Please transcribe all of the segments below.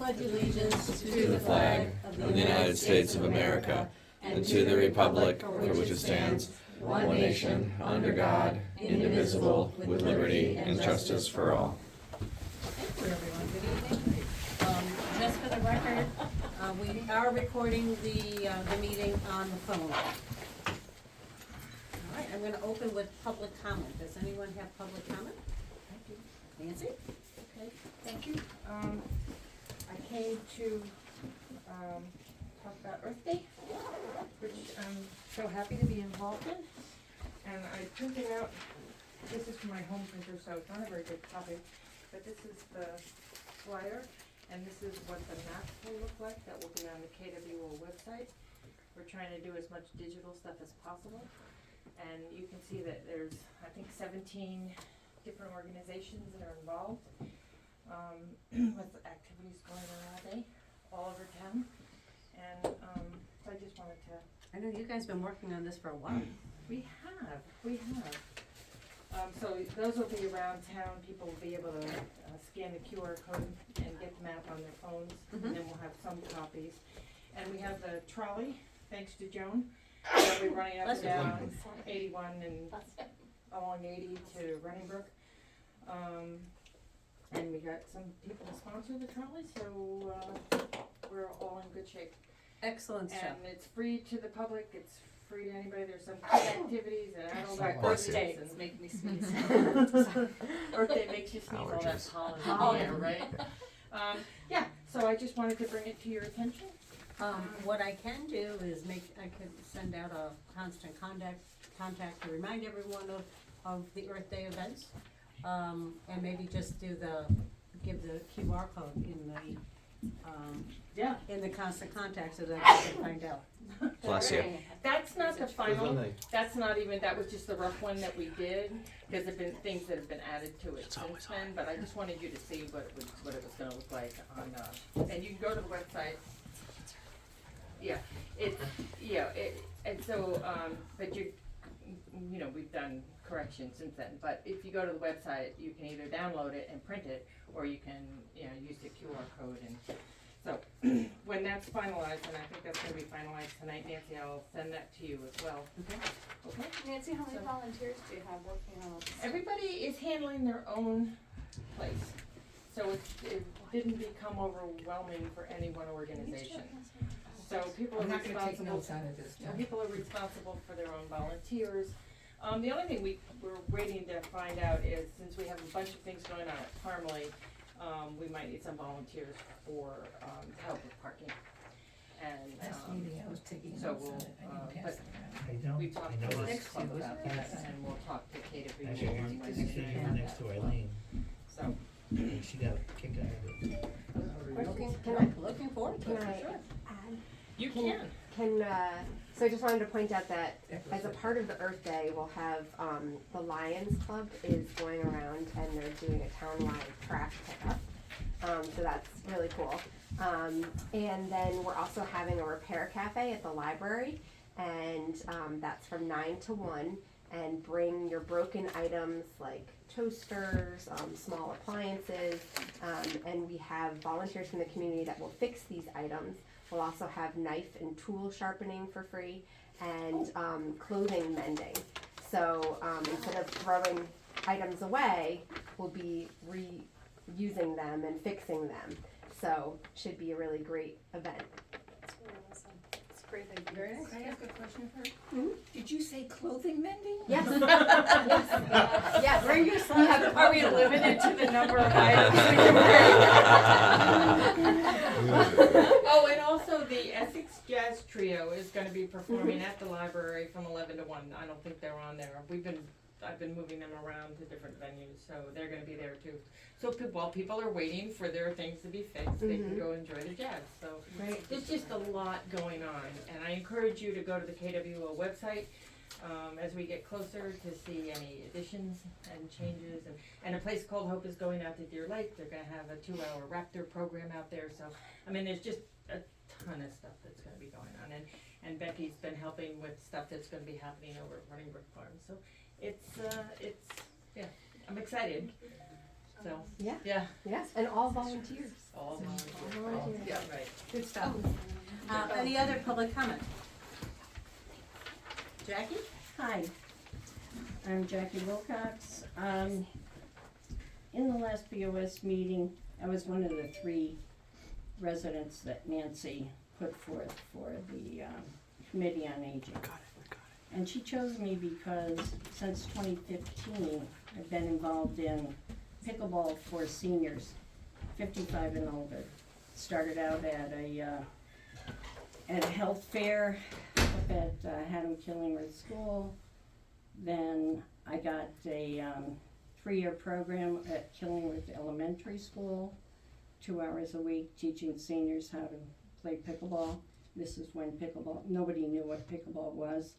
pledge allegiance to the flag of the United States of America and to the republic for which it stands, one nation, under God, indivisible, with liberty and justice for all. Thank you, everyone. Good evening. Just for the record, we are recording the meeting on the phone. All right, I'm going to open with public comment. Does anyone have public comment? Nancy? Okay, thank you. I came to talk about Earth Day, which I'm so happy to be involved in. And I printed out, this is from my home printer, so it's not a very good copy, but this is the flyer, and this is what the map will look like. That will be on the KWO website. We're trying to do as much digital stuff as possible. And you can see that there's, I think, 17 different organizations that are involved with activities going on all day, all over town. And so I just wanted to... I know you guys have been working on this for a while. We have. So those will be around town. People will be able to scan the QR code and get the map on their phones. And then we'll have some copies. And we have the trolley, thanks to Joan. That'll be running up and down 81 and along 80 to Runningbrook. And we got some people to sponsor the trolley, so we're all in good shape. Excellent stuff. And it's free to the public, it's free to anybody. There's some kid activities and adult activities. It's making me sneeze. Earth Day makes you sneeze, all that pollen in the air, right? Yeah, so I just wanted to bring it to your attention. What I can do is I could send out a constant contact to remind everyone of the Earth Day events. And maybe just give the QR code in the constant contact so that I can find out. Bless you. That's not the final, that was just the rough one that we did, because there've been things that have been added to it since then, but I just wanted you to see what it was gonna look like on, and you can go to the website. And so, but we've done corrections since then, but if you go to the website, you can either download it and print it, or you can, use the QR code. And so, when that's finalized, and I think that's gonna be finalized tonight, Nancy, I'll send that to you as well. Okay? Nancy, how many volunteers do you have working on this? Everybody is handling their own place, so it didn't become overwhelming for any one organization. So people are responsible. People are responsible for their own volunteers. The only thing we're waiting to find out is, since we have a bunch of things going on at Parmalee, we might need some volunteers for help with parking. And I was taking so notes on it. I didn't pass it around. we talked to the club about that, and we'll talk to KWO. Actually, you're sitting right next to Eileen. So She got a kick out of it. Looking forward to it, for sure. you can. So I just wanted to point out that as a part of the Earth Day, we'll have the Lions Club is going around and they're doing a townwide trash pickup. So that's really cool. And then we're also having a repair cafe at the library, and that's from 9 to 1. And bring your broken items like toasters, small appliances, and we have volunteers from the community that will fix these items. We'll also have knife and tool sharpening for free, and clothing mending. So instead of throwing items away, we'll be reusing them and fixing them. So should be a really great event. That's really awesome. It's great idea. Very nice. Can I ask a question first? Mm-hmm. Did you say clothing mending? Yes. Yes. Bring your slides. Are we limited to the number of items we can bring? Oh, and also the Essex Jazz Trio is going to be performing at the library from 11 to 1. I don't think they're on there. I've been moving them around to different venues, so they're going to be there too. So while people are waiting for their things to be fixed, they can go enjoy the jazz. So there's just a lot going on, and I encourage you to go to the KWO website as we get closer to see any additions and changes. And a place called Hope is going out to Deer Lake. They're going to have a 2-hour raptor program out there. So, I mean, there's just a ton of stuff that's going to be going on. And Becky's been helping with stuff that's going to be happening over at Runningbrook Farm. So it's I'm excited. so, Yeah. yeah. Yes, and all volunteers. All volunteers. Yeah, right, good stuff. Any other public comment? Jackie? Hi, I'm Jackie Wilcox. In the last BoS meeting, I was one of the 3 residents that Nancy put forth for the Committee on Aging. And she chose me because since 2015, I've been involved in pickleball for seniors, 55 and older. Started out at a health fair up at Haddam Killingworth School. Then I got a 3-year program at Killingworth Elementary School, 2 hours a week teaching seniors how to play pickleball. This is when nobody knew what pickleball was.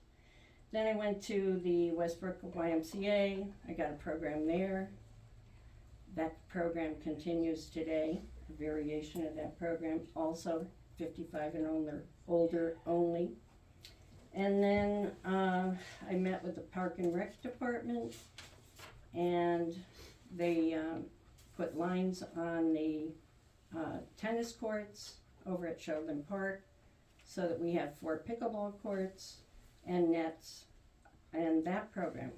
Then I went to the Westbrook YMCA. I got a program there. That program continues today, a variation of that program, also 55 and older only. And then I met with the Park and Rec Department, and they put lines on the tennis courts over at Sheldon Park so that we have 4 pickleball courts and nets, and that program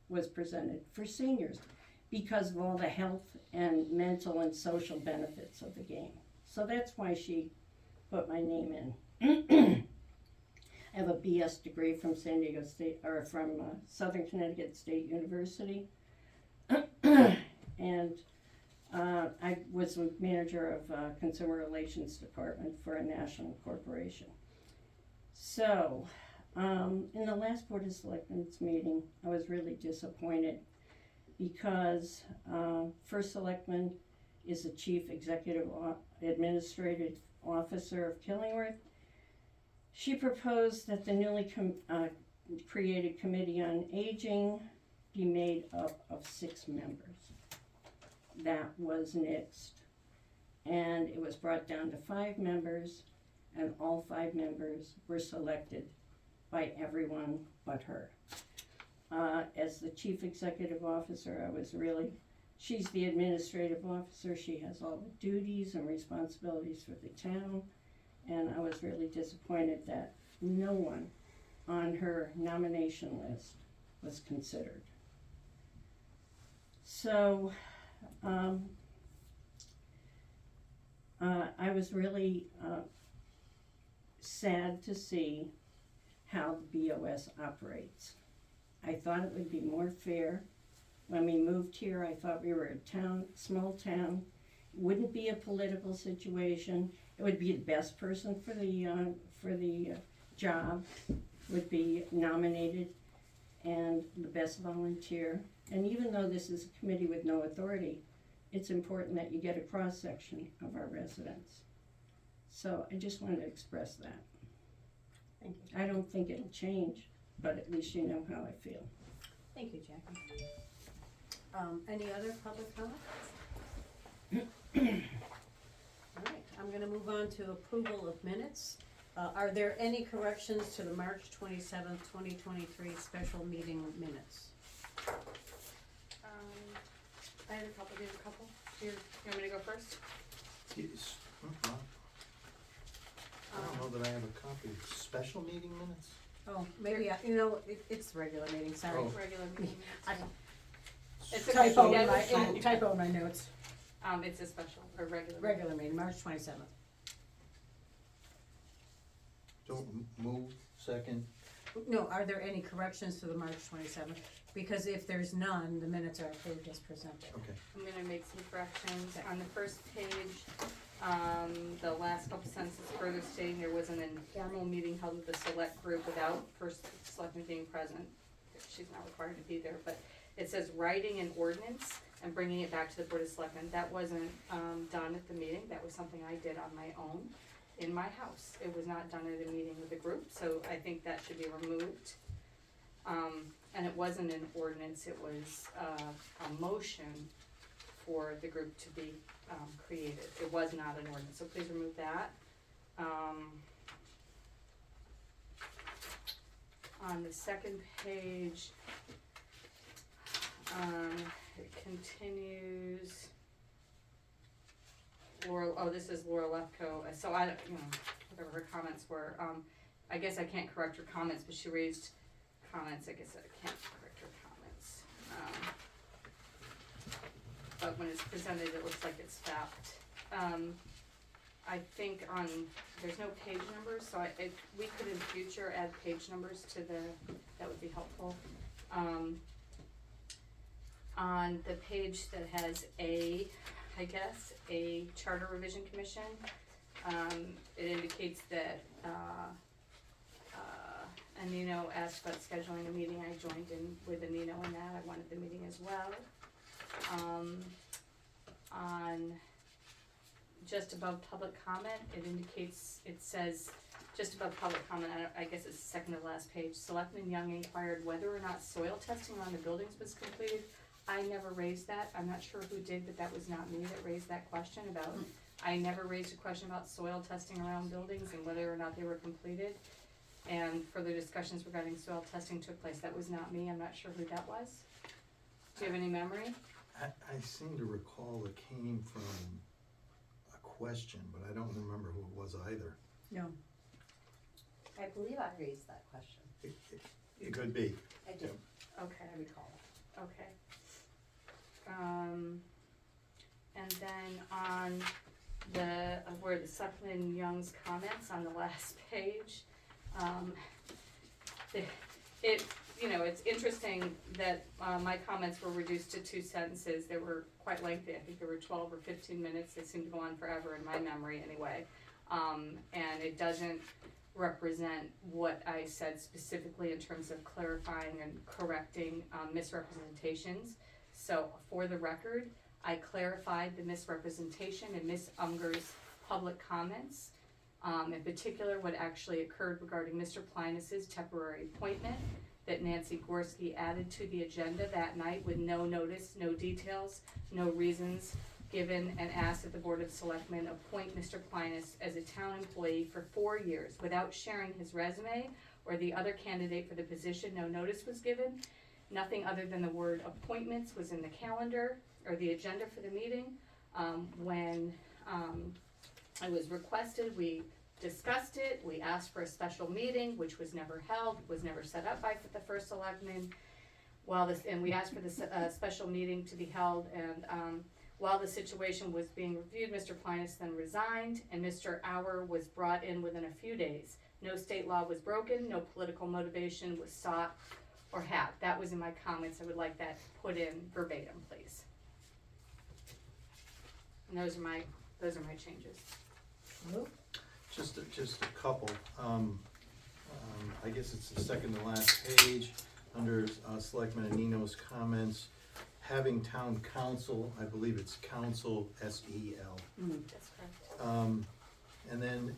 was presented for seniors because of all the health and mental and social benefits of the game. So that's why she put my name in. I have a BS degree from San Diego State, or from Southern Connecticut State University. And I was a manager of Consumer Relations Department for a national corporation. So, in the last Board of Selectmen's meeting, I was really disappointed because First Selectman is the Chief Executive Administrative Officer of Killingworth. She proposed that the newly created Committee on Aging be made up of 6 members. That was nixed, and it was brought down to 5 members, and all 5 members were selected by everyone but her. As the Chief Executive Officer, she's the administrative officer. She has all the duties and responsibilities for the town, and I was really disappointed that no one on her nomination list was considered. So, I was really sad to see how the BoS operates. I thought it would be more fair. When we moved here, I thought we were a small town. It wouldn't be a political situation. It would be the best person for the job would be nominated, and the best volunteer. And even though this is a committee with no authority, it's important that you get a cross-section of our residents. So I just wanted to express that. Thank you. I don't think it'll change, but at least you know how I feel. Thank you, Jackie. Any other public comments? All right, I'm gonna move on to approval of minutes. Are there any corrections to the March 27th, 2023 special meeting minutes? I had a couple, you have a couple? You want me to go first? Yes. I don't know that I have a copy of special meeting minutes. Oh, maybe, it's the regular meeting, sorry. Oh. Regular meeting. I- It's okay. Typo Yeah, in my, it's fine. typo in my notes. It's a special, or regular. Regular meeting, March 27th. Don't move, second. No, are there any corrections to the March 27th? Because if there's none, the minutes are approved as presented. Okay. I'm gonna make some corrections. On the first page, the last couple sentences further stating there was an informal meeting held with the select group without First Selectman being present. She's not required to be there, but it says writing an ordinance and bringing it back to the Board of Selectmen. That wasn't, done at the meeting. That was something I did on my own in my house. It was not done at a meeting with the group, so I think that should be removed. And it wasn't an ordinance, it was a motion for the group to be created. It was not an ordinance, so please remove that. On the second page, it continues. Laura, oh, this is Laura Lefko, so I, whatever her comments were, I guess I can't correct her comments, but she raised comments, I guess I can't correct her comments. But when it's presented, it looks like it's fact. I think there's no page numbers, so we could in future add page numbers to that would be helpful. On the page that has a Charter Revision Commission, it indicates that, Anino asked about scheduling a meeting. I joined in with Anino in that. I wanted the meeting as well. On just above public comment, it says, just above public comment, I guess it's the second to last page, Selectman Young inquired whether or not soil testing around the buildings was completed. I never raised that. I'm not sure who did, but that was not me that raised that question about, I never raised a question about soil testing around buildings and whether or not they were completed. And further discussions regarding soil testing took place. That was not me. I'm not sure who that was. Do you have any memory? I seem to recall it came from a question, but I don't remember who it was either. No. I believe I raised that question. It could be. I did, Okay. I recall it. Okay. And then on where the Selectman Young's comments on the last page, it's interesting that my comments were reduced to 2 sentences. They were quite lengthy. I think there were 12 or 15 minutes. They seemed to go on forever in my memory anyway. And it doesn't represent what I said specifically in terms of clarifying and correcting misrepresentations. So for the record, I clarified the misrepresentation in Ms. Unger's public comments. In particular, what actually occurred regarding Mr. Plinus's temporary appointment that Nancy Gorski added to the agenda that night with no notice, no details, no reasons given, and asked that the Board of Selectmen appoint Mr. Plinus as a town employee for 4 years without sharing his resume or the other candidate for the position. No notice was given. Nothing other than the word appointments was in the calendar or the agenda for the meeting. When it was requested, we discussed it. We asked for a special meeting, which was never held, was never set up by the first selectman. And we asked for this special meeting to be held, and while the situation was being reviewed, Mr. Plinus then resigned, and Mr. Auer was brought in within a few days. No state law was broken, no political motivation was sought or had. That was in my comments. I would like that put in verbatim, please. And those are my changes. Just a couple. I guess it's the second to last page, under Selectman Anino's comments. Having town council, I believe it's council, S-E-L. That's correct. And then,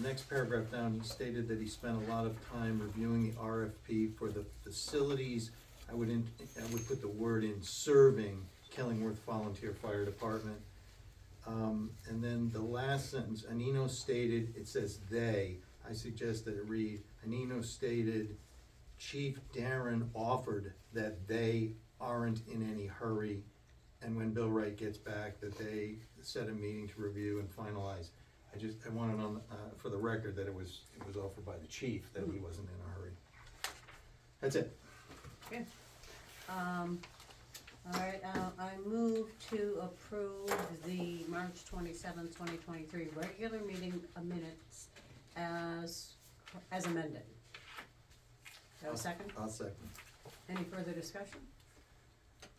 next paragraph down, he stated that he spent a lot of time reviewing the RFP for the facilities. I would put the word in serving Killingworth Volunteer Fire Department. And then the last sentence, Anino stated, it says they, I suggest that it read, Anino stated, Chief Darren offered that they aren't in any hurry, and when Bill Wright gets back, that they set a meeting to review and finalize. I wanted on, for the record, that it was offered by the chief, that he wasn't in a hurry. That's it. Okay. All right, I move to approve the March 27th, 2023 regular meeting minutes as amended. Do I have a second? I'll second. Any further discussion?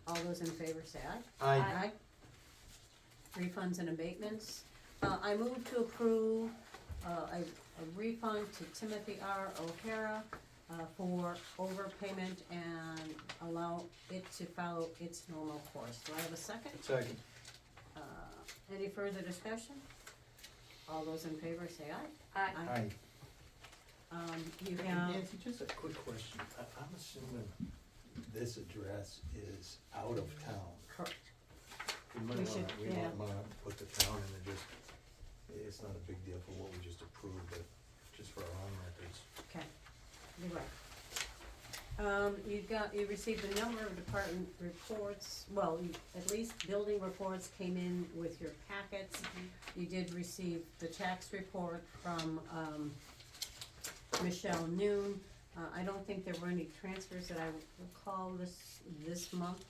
All those in favor say aye. Aye. Refunds and abatements. I move to approve a refund to Timothy R. O'Hara for overpayment and allow it to follow its normal course. Do I have a second? Second. Any further discussion? All those in favor say aye. Aye. You Hey, have, Nancy, just a quick question. I'm assuming this address is out of town. correct. We might We wanna, should- we yeah. might wanna put the town in and just, it's not a big deal for what we just approved, but just for our own records. Okay, you're right. You received a number of department reports, well, at least building reports came in with your packets. You did receive the tax report from, Michelle Noon. I don't think there were any transfers that I recall this month.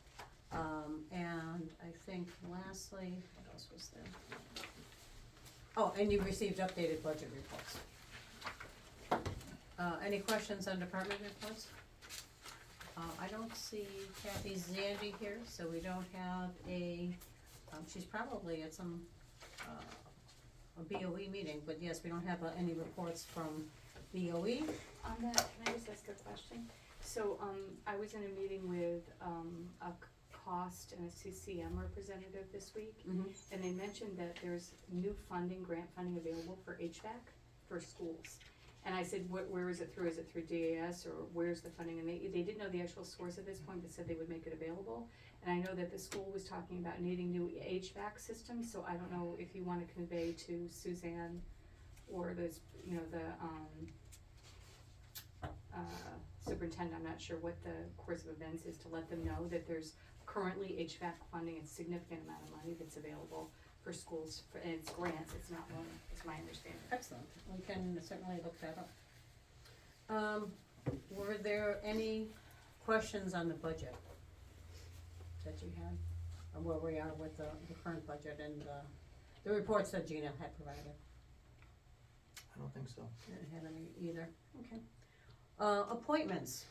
And I think lastly, what else was there? Oh, and you received updated budget reports. Any questions on department reports? I don't see Kathy Zandy here, so we don't have she's probably at some, a BOE meeting, but yes, we don't have any reports from BOE. On that, can I just ask a question? So, I was in a meeting with, a cost and a CCM representative this week, and they mentioned that there's new funding, grant funding available for HVAC for schools. And I said, where is it through? Is it through DAS or where's the funding? And they didn't know the actual source at this point, but said they would make it available. And I know that the school was talking about needing new HVAC systems, so I don't know if you wanna convey to Suzanne or the superintendent, I'm not sure what the course of events is, to let them know that there's currently HVAC funding, a significant amount of money that's available for schools, and it's grants, it's not loan, it's my understanding. Excellent, we can certainly look that up. Were there any questions on the budget that you had, or where we are with the current budget and the reports that Gina had provided? I don't think so. Didn't have any either, okay. Appointments.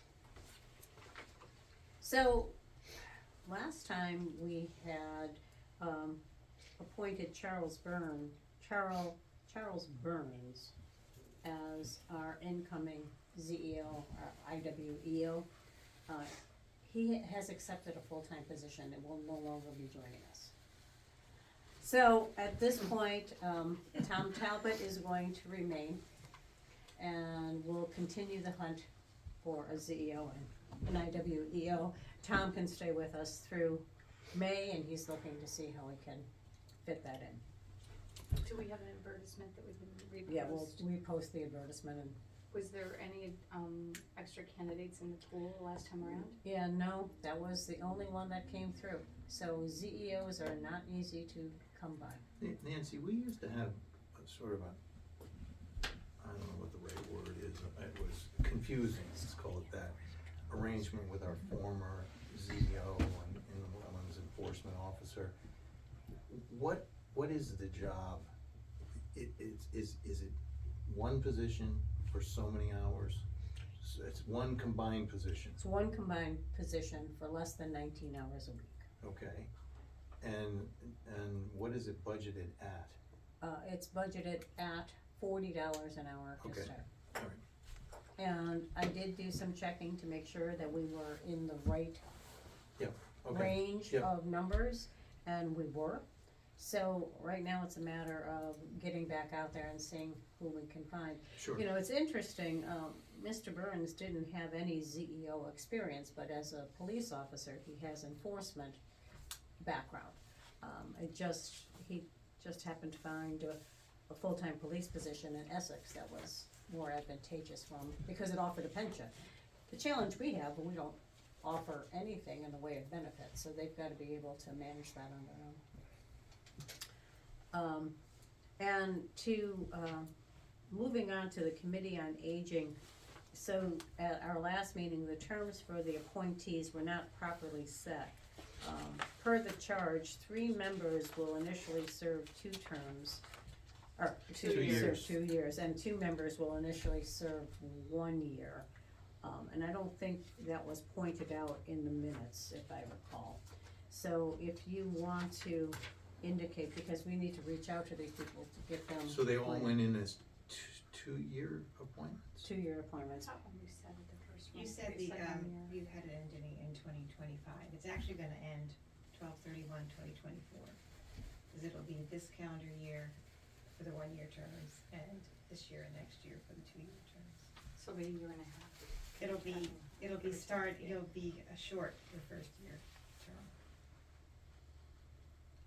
So, last time we had, appointed Charles Burns as our incoming ZEO, our IWEO. He has accepted a full-time position and will no longer be joining us. So, at this point, Tom Talbot is going to remain, and we'll continue the hunt for a ZEO and an IWEO. Tom can stay with us through May, and he's looking to see how we can fit that in. Do we have an advertisement that we can repost? Yeah, we'll repost the advertisement and, Was there any, extra candidates in the pool last time around? yeah, no, that was the only one that came through. So ZEOs are not easy to come by. Nancy, we used to have a sort of I don't know what the right word is, it was confusing, let's call it that, arrangement with our former ZEO and inland wetlands enforcement officer. What is the job? Is it one position for so many hours? So it's one combined position, It's one combined position for less than 19 hours a week. okay? And what is it budgeted at? It's budgeted at $40 an hour to Okay. start. All right. And I did do some checking to make sure that we were in the right Okay, range Yep. of numbers, and we were. So right now it's a matter of getting back out there and seeing who we can find. sure. You know, it's interesting, Mr. Burns didn't have any ZEO experience, but as a police officer, he has enforcement background. He just happened to find a full-time police position in Essex that was more advantageous for him, because it offered a pension. The challenge we have, we don't offer anything in the way of benefits, so they've gotta be able to manage that on their own. Moving on to the Committee on Aging, so at our last meeting, the terms for the appointees were not properly set. Per the charge, 3 members will initially serve 2 terms, or 2 years. 2 years, and 2 members will initially serve 1 year. And I don't think that was pointed out in the minutes, if I recall. So if you want to indicate, because we need to reach out to these people to get them. So they all appointed. went in as 2-year appointments? 2-year appointments. That's not what we said at the first one. You said We said 1 year. you had it ending in 2025. It's actually gonna end 12/31/2024. Cause it'll be this calendar year for the 1-year terms and this year and next year for the 2-year terms. So maybe a year and a half. It'll be a short, your first year term.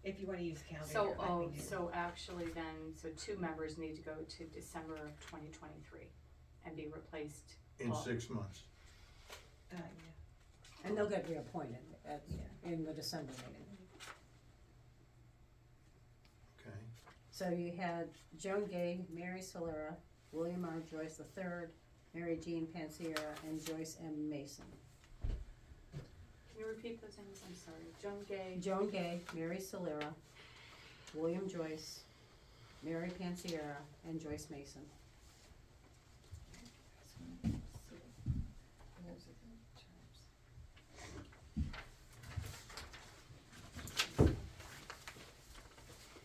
If you wanna use calendar year, So, like we do. so actually then, so 2 members need to go to December of 2023 and be replaced. In Well, 6 months. Yeah. And they'll get reappointed Yeah. in the December meeting. Okay. So you had Joan Gay, Mary Solera, William R. Joyce III, Mary Jean Pansiera, and Joyce M. Mason. Can you repeat those names? I'm sorry. Joan Gay. Joan Gay, Mary Solera, William Joyce, Mary Pansiera, and Joyce Mason.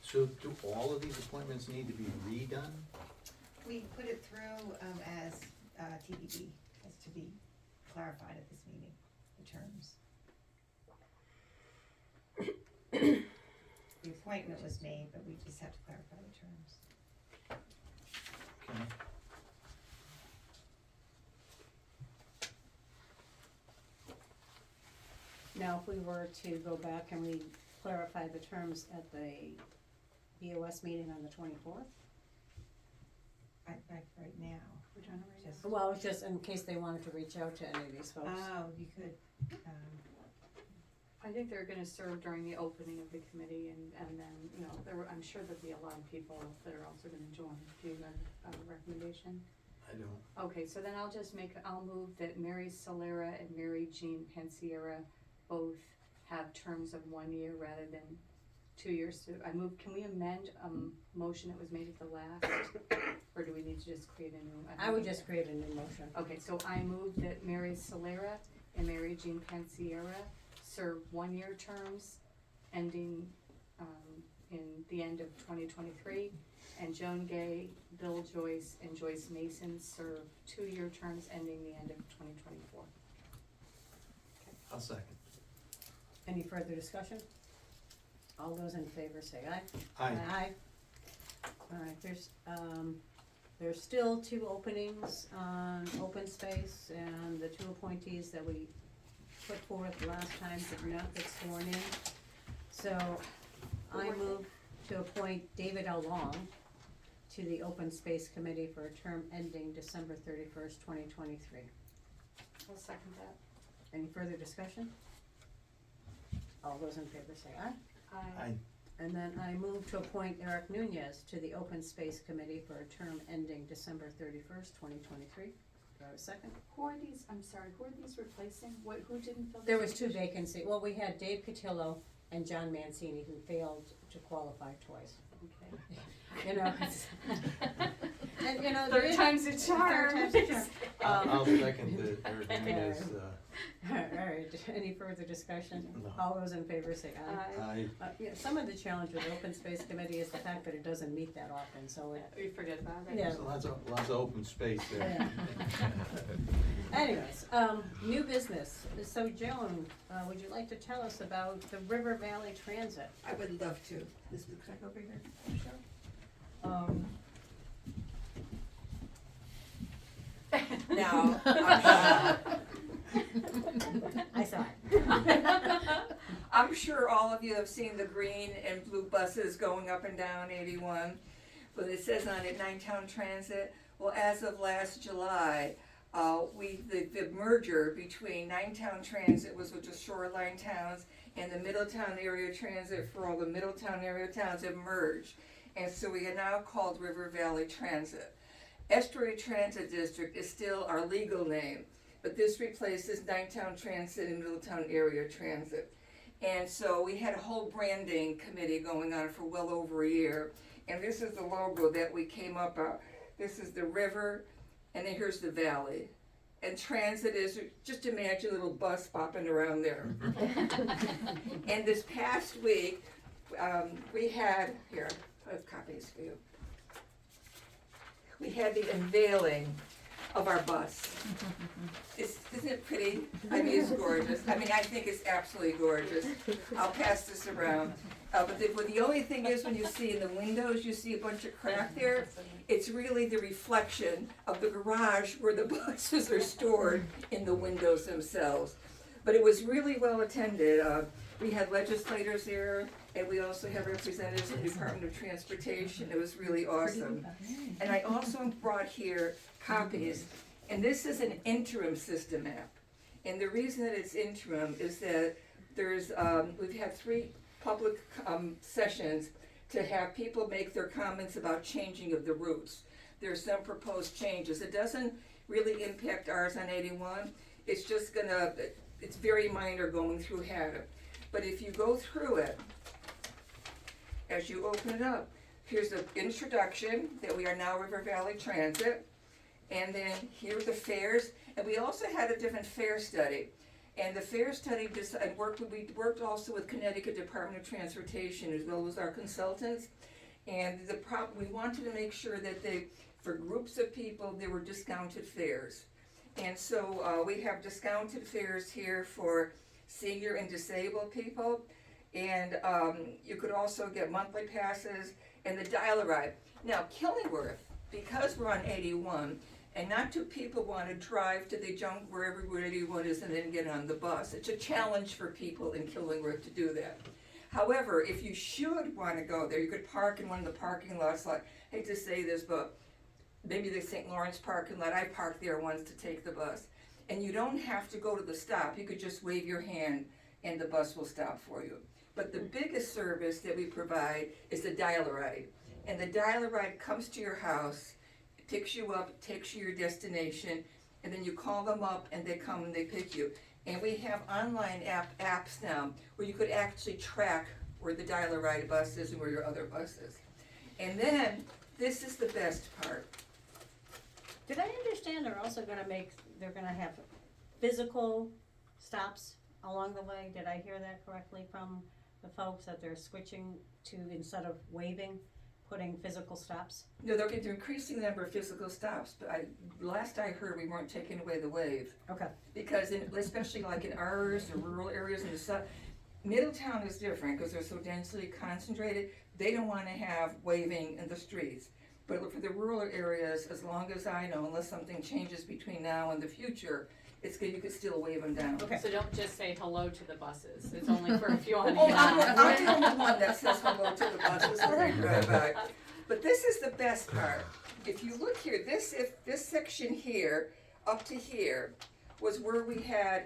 So do all of these appointments need to be redone? We put it through, as, TBD, as to be clarified at this meeting, the terms. The appointment was made, but we just have to clarify the terms. Okay. Now, if we were to go back and we clarify the terms at the BoS meeting on the 24th? Right now. We're trying to write it. Just- Well, it's just in case they wanted to reach out to any of these folks. Oh, you could, I think they're gonna serve during the opening of the committee and then, you know, I'm sure there'll be a lot of people that are also gonna join. Do you have a recommendation? I don't. Okay, so then I'll move that Mary Solera and Mary Jean Pansiera both have terms of 1 year rather than 2 years. So can we amend motion that was made at the last? Or do we need to just create a new? I would just create a new motion. Okay, so I move that Mary Solera and Mary Jean Pansiera serve 1 year terms ending in the end of 2023. And Joan Gay, Bill Joyce, and Joyce Mason serve 2 year terms ending the end of 2024. I'll second. Any further discussion? All those in favor say aye. Aye. All right, there's still 2 openings on open space, and the 2 appointees that we put forth last time did not get sworn in. So I move to appoint David L. Long to the Open Space Committee for a term ending December 31st, 2023. I'll second that. Any further discussion? All those in favor say aye. Aye. And then I move to appoint Eric Nunez to the Open Space Committee for a term ending December 31st, 2023. Do I have a second? Who are these replacing? Who didn't fill? There this was 2 position? vacancies. Well, we had Dave Cotillo and John Mancini, who failed to qualify twice. Okay. You know, it's- and you know. Third time's a charm. Third time's a charm. I'll second the, Eric Nunez, All right, any further discussion? No. All those in favor say aye. Aye. Yeah, some of the challenge with the Open Space Committee is the fact that it doesn't meet that often, so it, We forget about it. Yeah. there's lots of open space there. anyways, new business. So Joan, would you like to tell us about the River Valley Transit? I would love to. This is, can I go over here? Sure. Now, I saw it. I'm sure all of you have seen the green and blue buses going up and down 81. But it says on it Ninetown Transit. Well, as of last July, the merger between Ninetown Transit, which was shoreline towns, and the Middletown Area Transit for all the Middletown area towns have merged. And so we are now called River Valley Transit. Estuary Transit District is still our legal name, but this replaces Ninetown Transit and Middletown Area Transit. And so we had a whole branding committee going on for well over a year. And this is the logo that we came up with. This is the river, and then here's the valley. And transit is, just imagine a little bus bopping around there. And this past week, we had, here, I have copies for you. We had the unveiling of our bus. Isn't it pretty? I mean, it's gorgeous. I mean, I think it's absolutely gorgeous. I'll pass this around. But the only thing is, when you see in the windows, you see a bunch of crack there. It's really the reflection of the garage where the buses are stored in the windows themselves. But it was really well attended. We had legislators there, and we also had representatives from the Department of Transportation. It was really awesome. And I also brought here copies, and this is an interim system app. And the reason that it's interim is that there's, we've had 3 public, sessions to have people make their comments about changing of the routes. There's some proposed changes. It doesn't really impact ours on 81. It's just gonna, it's very minor going through Haddam. But if you go through it, as you open it up, here's the introduction that we are now River Valley Transit. And then here are the fares. And we also had a different fare study. And the fare study, we worked also with Connecticut Department of Transportation as well as our consultants. And we wanted to make sure that for groups of people, there were discounted fares. And so we have discounted fares here for senior and disabled people. And you could also get monthly passes and the dial-a-ride. Now, Killingworth, because we're on 81, and not two people want to drive to the junk wherever 81 is and then get on the bus. It's a challenge for people in Killingworth to do that. However, if you should want to go there, you could park in one of the parking lots, like, I hate to say this, but maybe the St. Lawrence parking lot, I parked there once to take the bus. And you don't have to go to the stop, you could just wave your hand and the bus will stop for you. But the biggest service that we provide is the dial-a-ride. And the dial-a-ride comes to your house, picks you up, takes you to your destination, and then you call them up and they come and they pick you. And we have online apps now where you could actually track where the dial-a-ride bus is and where your other bus is. And then, this is the best part. Did I understand they're gonna have physical stops along the way? Did I hear that correctly from the folks, that they're switching to, instead of waving, putting physical stops? No, they're increasing the number of physical stops, but last I heard, we weren't taking away the wave. Okay. Because especially like in ours, or rural areas in the south, Middletown is different because they're so densely concentrated. They don't want to have waving in the streets. But for the rural areas, as long as I know, unless something changes between now and the future, it's good, you could still wave them down. Okay. So don't just say hello to the buses, it's only for if you want to Oh, get I'm on. the only one that says hello to the buses when they drive by. But this is the best part. If you look here, this section here, up to here, was where we had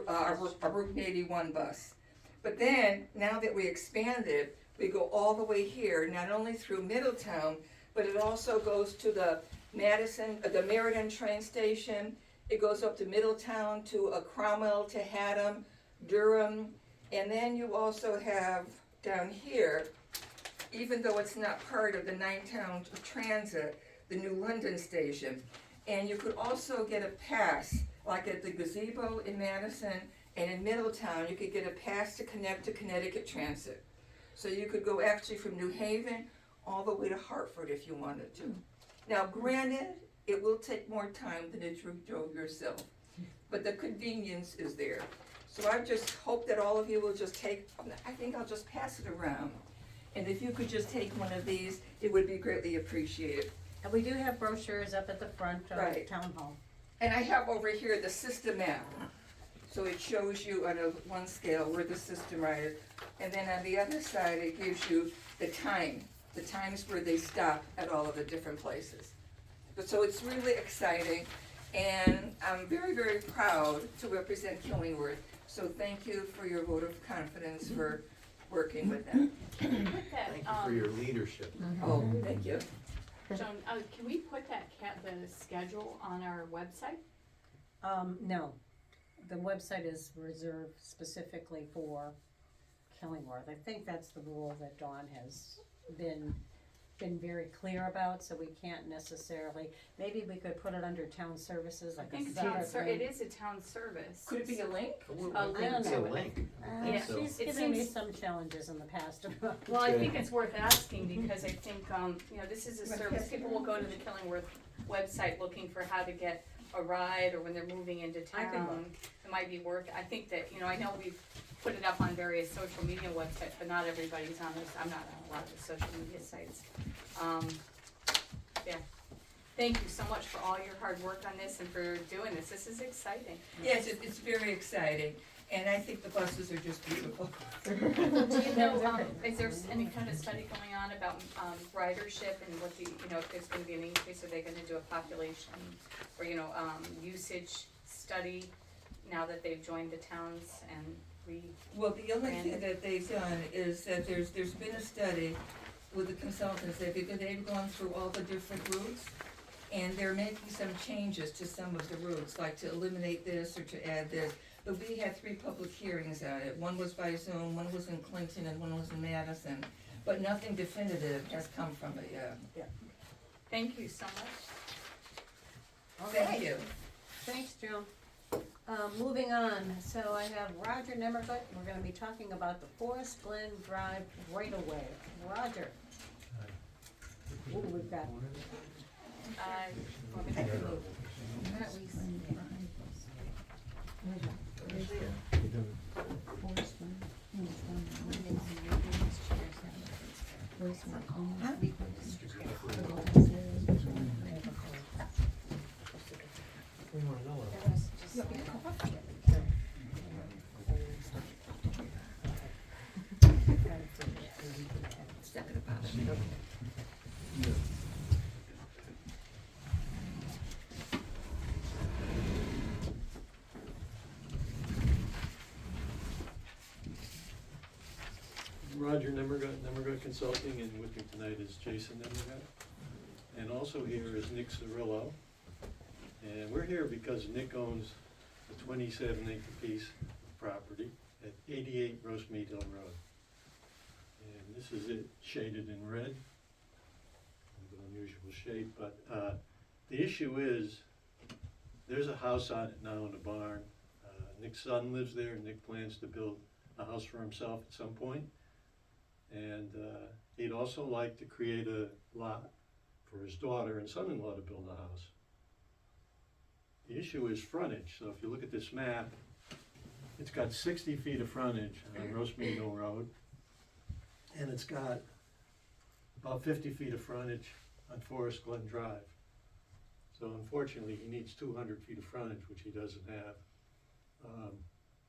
our Route 81 bus. But then, now that we expanded, we go all the way here, not only through Middletown, but it also goes to the Meriden train station. It goes up to Middletown, to Cromwell, to Haddam, Durham, and then you also have down here, even though it's not part of the 9-town transit, the New London station. And you could also get a pass, like at the gazebo in Madison and in Middletown, you could get a pass to connect to Connecticut Transit. So you could go actually from New Haven all the way to Hartford if you wanted to. Now granted, it will take more time than if you drove yourself, but the convenience is there. So I just hope that all of you will just I think I'll just pass it around. And if you could just take one of these, it would be greatly appreciated. And we do have brochures up at the front of Right. Town Hall. And I have over here the system map. So it shows you on one scale where the system right is. And then on the other side, it gives you the times where they stop at all of the different places. So it's really exciting, and I'm very, very proud to represent Killingworth. So thank you for your vote of confidence for working with them. Can we put that, Thank you for your leadership. Oh, thank you. Joan, can we put the schedule on our website? No, the website is reserved specifically for Killingworth. I think that's the rule that Dawn has been very clear about, so we can't necessarily, maybe we could put it under town services, like I think a separate it link. is a town service. Could it be a link? I It don't could be a know. link. I Yeah, think so. She's It given me seems- some challenges in the past about. Well, I think it's worth asking because I think, this is a service, people will go to the Killingworth website looking for how to get a ride or when they're moving into I could town. It might be worth, I think that, I know we've put it up on various social media websites, but not everybody's on this, I'm not on a lot of the social media sites. Yeah, thank you so much for all your hard work on this and for doing this, this is exciting. Yes, it's very exciting, and I think the buses are just beautiful. Do you know, is there any kind of study going on about ridership and what if there's gonna be an increase, are they gonna do a population or, usage study, now that they've joined the towns and Well, the only thing Brandon? that they've done is that there's been a study with the consultants, they've gone through all the different routes, and they're making some changes to some of the routes, like to eliminate this or to add this. But we had 3 public hearings on it, one was by Zoom, one was in Clinton, and one was in Madison, but nothing definitive has come from it yet. thank you so much. Thank you. Thanks, Joan. Moving on, so I have Roger Nemmergut, we're gonna be talking about the Forest Glen Drive right-of-way. Roger. Ooh, we've got, Want me to move? Roger Nemmergut Consulting, and with me tonight is Jason Nemmergut. And also here is Nick Cirillo. And we're here because Nick owns a 27-acre piece of property at 88 Rosemead Hill Road. And this is it shaded in red, an unusual shade, but the issue is there's a house on it now in a barn. Nick's son lives there, and Nick plans to build a house for himself at some point. And he'd also like to create a lot for his daughter and son-in-law to build a house. The issue is frontage. So if you look at this map, it's got 60 feet of frontage on Rosemead Hill Road, and it's got about 50 feet of frontage on Forest Glen Drive. So unfortunately, he needs 200 feet of frontage, which he doesn't have.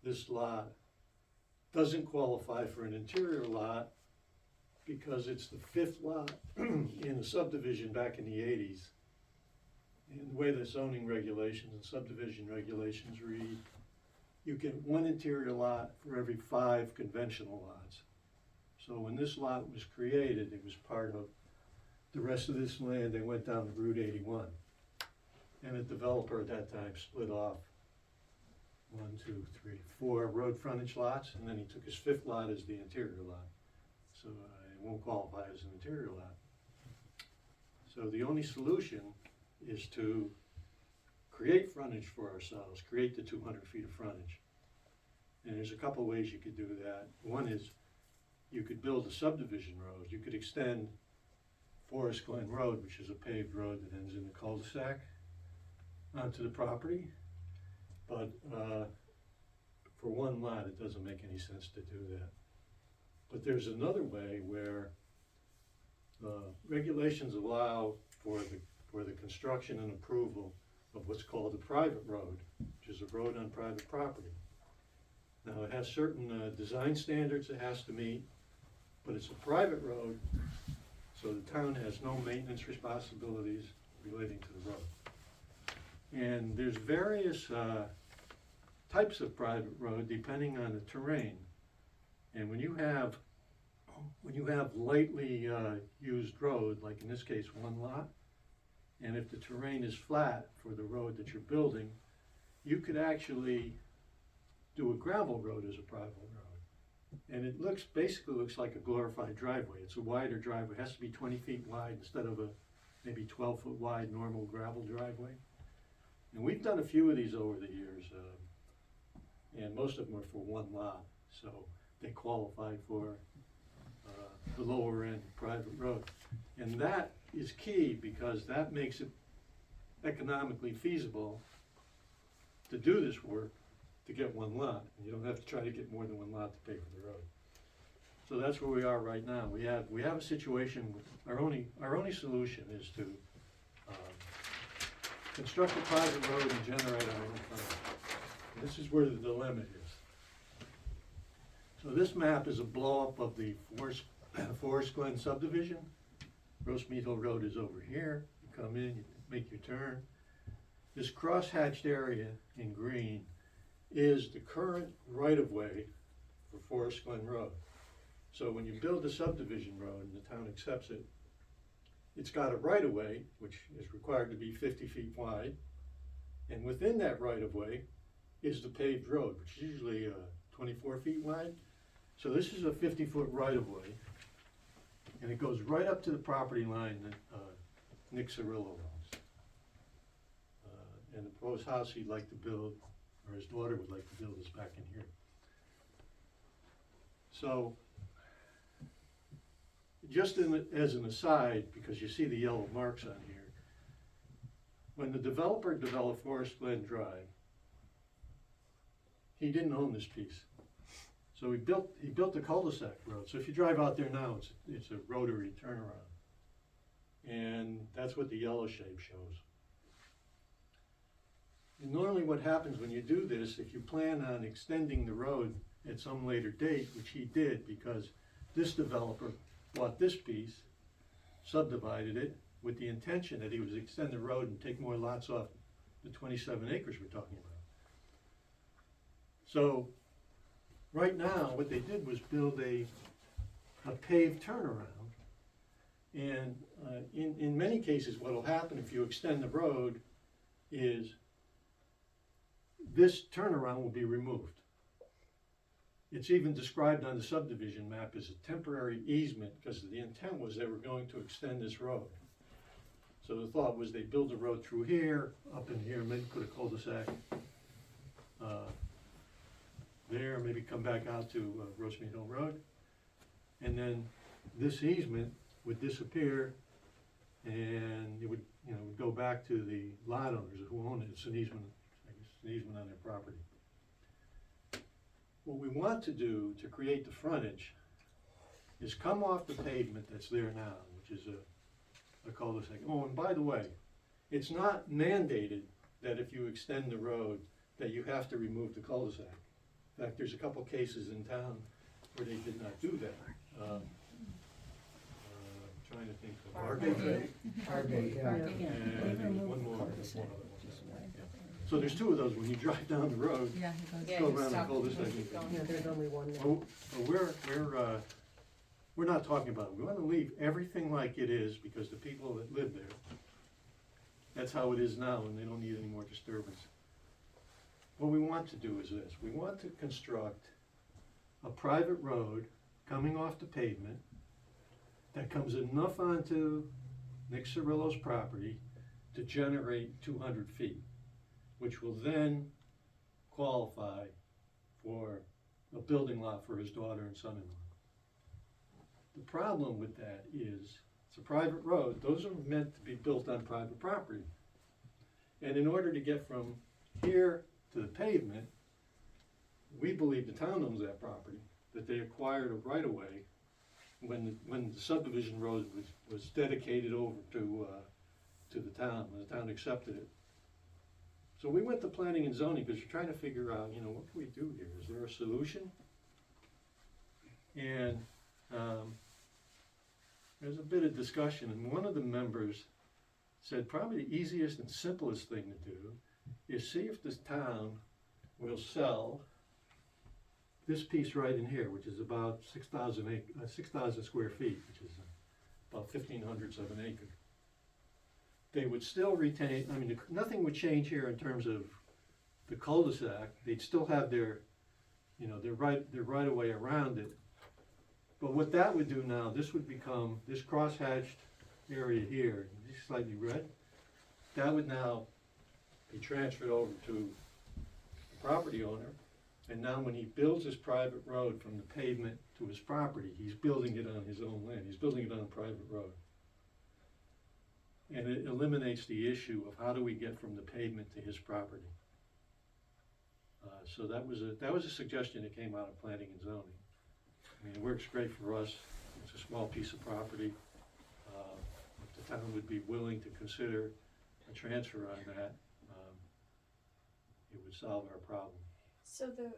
This lot doesn't qualify for an interior lot because it's the 5th lot in the subdivision back in the 80s. And the way the zoning regulations and subdivision regulations read, you get 1 interior lot for every 5 conventional lots. So when this lot was created, it was part of the rest of this land. They went down to Route 81. And the developer at that time split off 1, 2, 3, 4 road frontage lots, and then he took his 5th lot as the interior lot. So it won't qualify as an interior lot. So the only solution is to create frontage for ourselves, create the 200 feet of frontage. And there's a couple ways you could do that. One is you could build a subdivision road. You could extend Forest Glen Road, which is a paved road that ends in the cul-de-sac, onto the property. But for 1 lot, it doesn't make any sense to do that. But there's another way where regulations allow for the construction and approval of what's called a private road, which is a road on private property. Now, it has certain design standards it has to meet, but it's a private road, so the town has no maintenance responsibilities relating to the road. And there's various types of private road depending on the terrain. And when you have lightly used road, like in this case 1 lot, and if the terrain is flat for the road that you're building, you could actually do a gravel road as a private road. And it basically looks like a glorified driveway. It's a wider driveway. It has to be 20 feet wide instead of a maybe 12-foot wide normal gravel driveway. And we've done a few of these over the years, and most of them are for 1 lot, so they qualify for the lower end private road. And that is key because that makes it economically feasible to do this work to get 1 lot. And you don't have to try to get more than 1 lot to pay for the road. So that's where we are right now. We have a situation, our only solution is to construct a private road and generate our own frontage. This is where the dilemma is. So this map is a blow-up of the Forest Glen subdivision. Rosemead Hill Road is over here. You come in, you make your turn. This cross-hatched area in green is the current right-of-way for Forest Glen Road. So when you build a subdivision road and the town accepts it, it's got a right-of-way, which is required to be 50 feet wide, and within that right-of-way is the paved road, which is usually 24 feet wide. So this is a 50-foot right-of-way, and it goes right up to the property line that Nick Cirillo owns. And the proposed house he'd like to build, or his daughter would like to build, is back in here. So, just as an aside, because you see the yellow marks on here, when the developer developed Forest Glen Drive, he didn't own this piece. So he built the cul-de-sac road. So if you drive out there now, it's a rotary turnaround. And that's what the yellow shape shows. And normally what happens when you do this, if you plan on extending the road at some later date, which he did because this developer bought this piece, subdivided it with the intention that he would extend the road and take more lots off the 27 acres we're talking about. So right now, what they did was build a paved turnaround. And in many cases, what will happen if you extend the road is this turnaround will be removed. It's even described on the subdivision map as a temporary easement because the intent was they were going to extend this road. So the thought was they build a road through here, up in here, maybe put a cul-de-sac there, maybe come back out to Rosemead Hill Road. And then this easement would disappear and it would, would go back to the lot owners who own it. It's an easement, I guess, an easement on their property. What we want to do to create the frontage is come off the pavement that's there now, which is a cul-de-sac. Oh, and by the way, it's not mandated that if you extend the road that you have to remove the cul-de-sac. In fact, there's a couple cases in town where they did not do that. Trying to think of Hargate, yeah. And one more. So there's two of those. When you drive down the road, Yeah, go around the cul-de-sac. Yeah, there's only one now. Well, we're not talking about it. We want to leave everything like it is because the people that live there, that's how it is now, and they don't need any more disturbance. What we want to do is this. We want to construct a private road coming off the pavement that comes enough onto Nick Cirillo's property to generate 200 feet, which will then qualify for a building lot for his daughter and son-in-law. The problem with that is it's a private road. Those are meant to be built on private property. And in order to get from here to the pavement, we believe the town owns that property, that they acquired a right-of-way when the subdivision road was dedicated over to the town, when the town accepted it. So we went to planning and zoning because you're trying to figure out, what can we do here? Is there a solution? And there's a bit of discussion, and one of the members said probably the easiest and simplest thing to do is see if this town will sell this piece right in here, which is about 6,000 square feet, which is about 1,500ths of an acre. They would still retain, nothing would change here in terms of the cul-de-sac. They'd still have their right of way around it. But what that would do now, this would become, this cross-hatched area here, slightly red, that would now be transferred over to the property owner. And now when he builds his private road from the pavement to his property, he's building it on his own land. He's building it on a private road. And it eliminates the issue of how do we get from the pavement to his property. So that was a suggestion that came out of planning and zoning. It works great for us. It's a small piece of property. If the town would be willing to consider a transfer on that, it would solve our problem. So the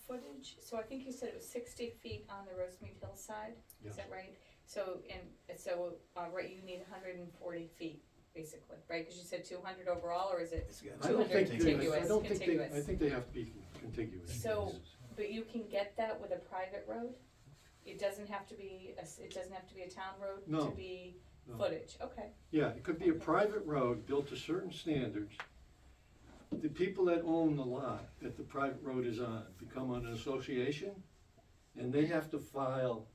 footage, so I think you said it was 60 feet on the Rosemead Hill side, Yes. is that right? So, right, you need 140 feet, basically, right? Because you said 200 overall, or is it I don't 200 think contiguous? I think they have to be contiguous. So, but you can get that with a private road? It doesn't have to be a town road No, to be no. footage, okay. Yeah, it could be a private road built to certain standards. The people that own the lot that the private road is on become an association, and they have to file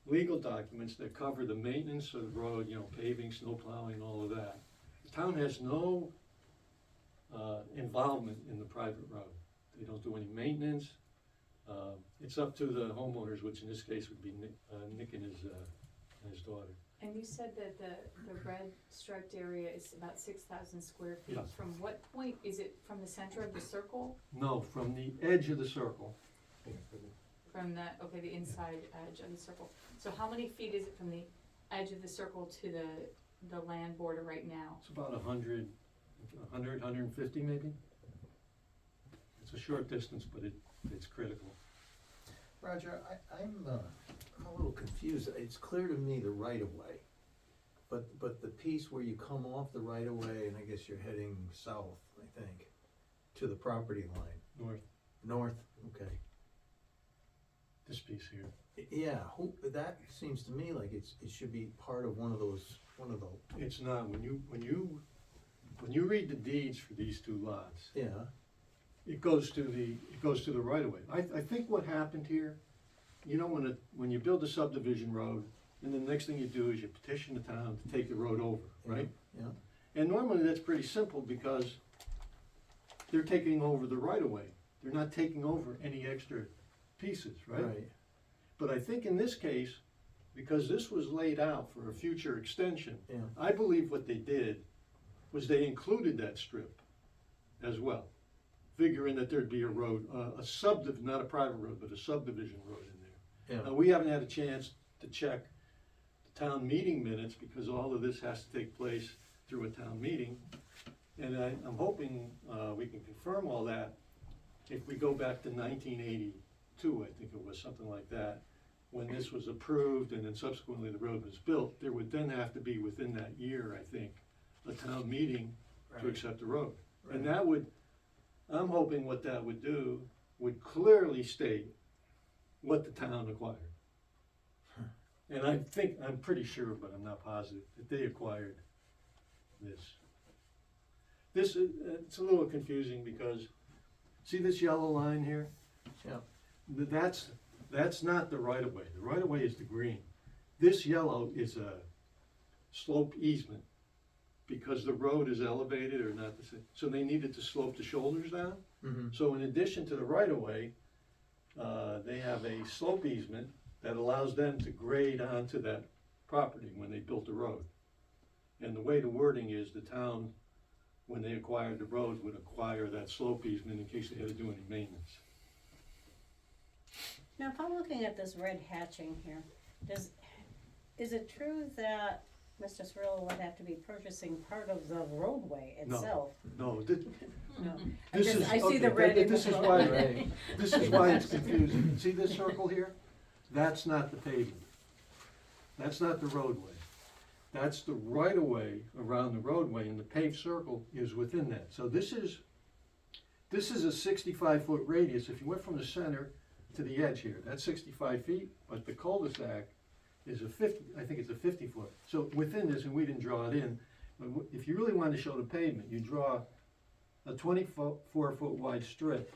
legal documents that cover the maintenance of the road, paving, snow plowing, all of that. The town has no involvement in the private road. They don't do any maintenance. It's up to the homeowners, which in this case would be Nick and his daughter. And you said that the red striped area is about 6,000 square feet. Yeah. From what point, is it from the center of the circle? No, from the edge of the circle. From the inside edge of the circle. So how many feet is it from the edge of the circle to the land border right now? It's about 100, 150 maybe. It's a short distance, but it's critical. Roger, I'm a little confused. It's clear to me the right of way, but the piece where you come off the right of way, and I guess you're heading south, I think, to the property line. North, okay. This piece here. Yeah, that seems to me like it should be part of one of the. It's not. When you read the deeds for these two lots, Yeah, it goes to the right of way. I think what happened here, when you build a subdivision road, and the next thing you do is you petition the town to take the road over, right? yeah. And normally that's pretty simple because they're taking over the right of way. They're not taking over any extra pieces, right? But I think in this case, because this was laid out for a future extension, Yeah. I believe what they did was they included that strip as well, figuring that there'd be a road, not a private road, but a subdivision road in there. Yeah. Now, we haven't had a chance to check the town meeting minutes because all of this has to take place through a town meeting. And I'm hoping we can confirm all that if we go back to 1982, I think it was, something like that, when this was approved and then subsequently the road was built. There would then have to be within that year, I think, a town meeting to Right. accept the road. And Right. that would, I'm hoping what that would do would clearly state what the town acquired. And I'm pretty sure, but I'm not positive, that they acquired this. This is, it's a little confusing because, see this yellow line here? Yeah. That's not the right of way. The right of way is the green. This yellow is a slope easement because the road is elevated or not the same. So they needed to slope the shoulders down. Mm-hmm. So in addition to the right of way, they have a slope easement that allows them to grade onto that property when they built the road. And the way the wording is, the town, when they acquired the road, would acquire that slope easement in case they had to do any maintenance. Now, if I'm looking at this red hatching here, is it true that Mr. Cirillo would have to be purchasing part of the roadway itself? No, No. I see the red in This the is why, this is why it's confusing. See this circle here? That's not the pavement. That's not the roadway. That's the right of way around the roadway, and the paved circle is within that. So this is a 65-foot radius. If you went from the center to the edge here, that's 65 feet, but the cul-de-sac is I think it's a 50-foot. So within this, and we didn't draw it in, but if you really wanted to show the pavement, you draw a 24-foot wide strip,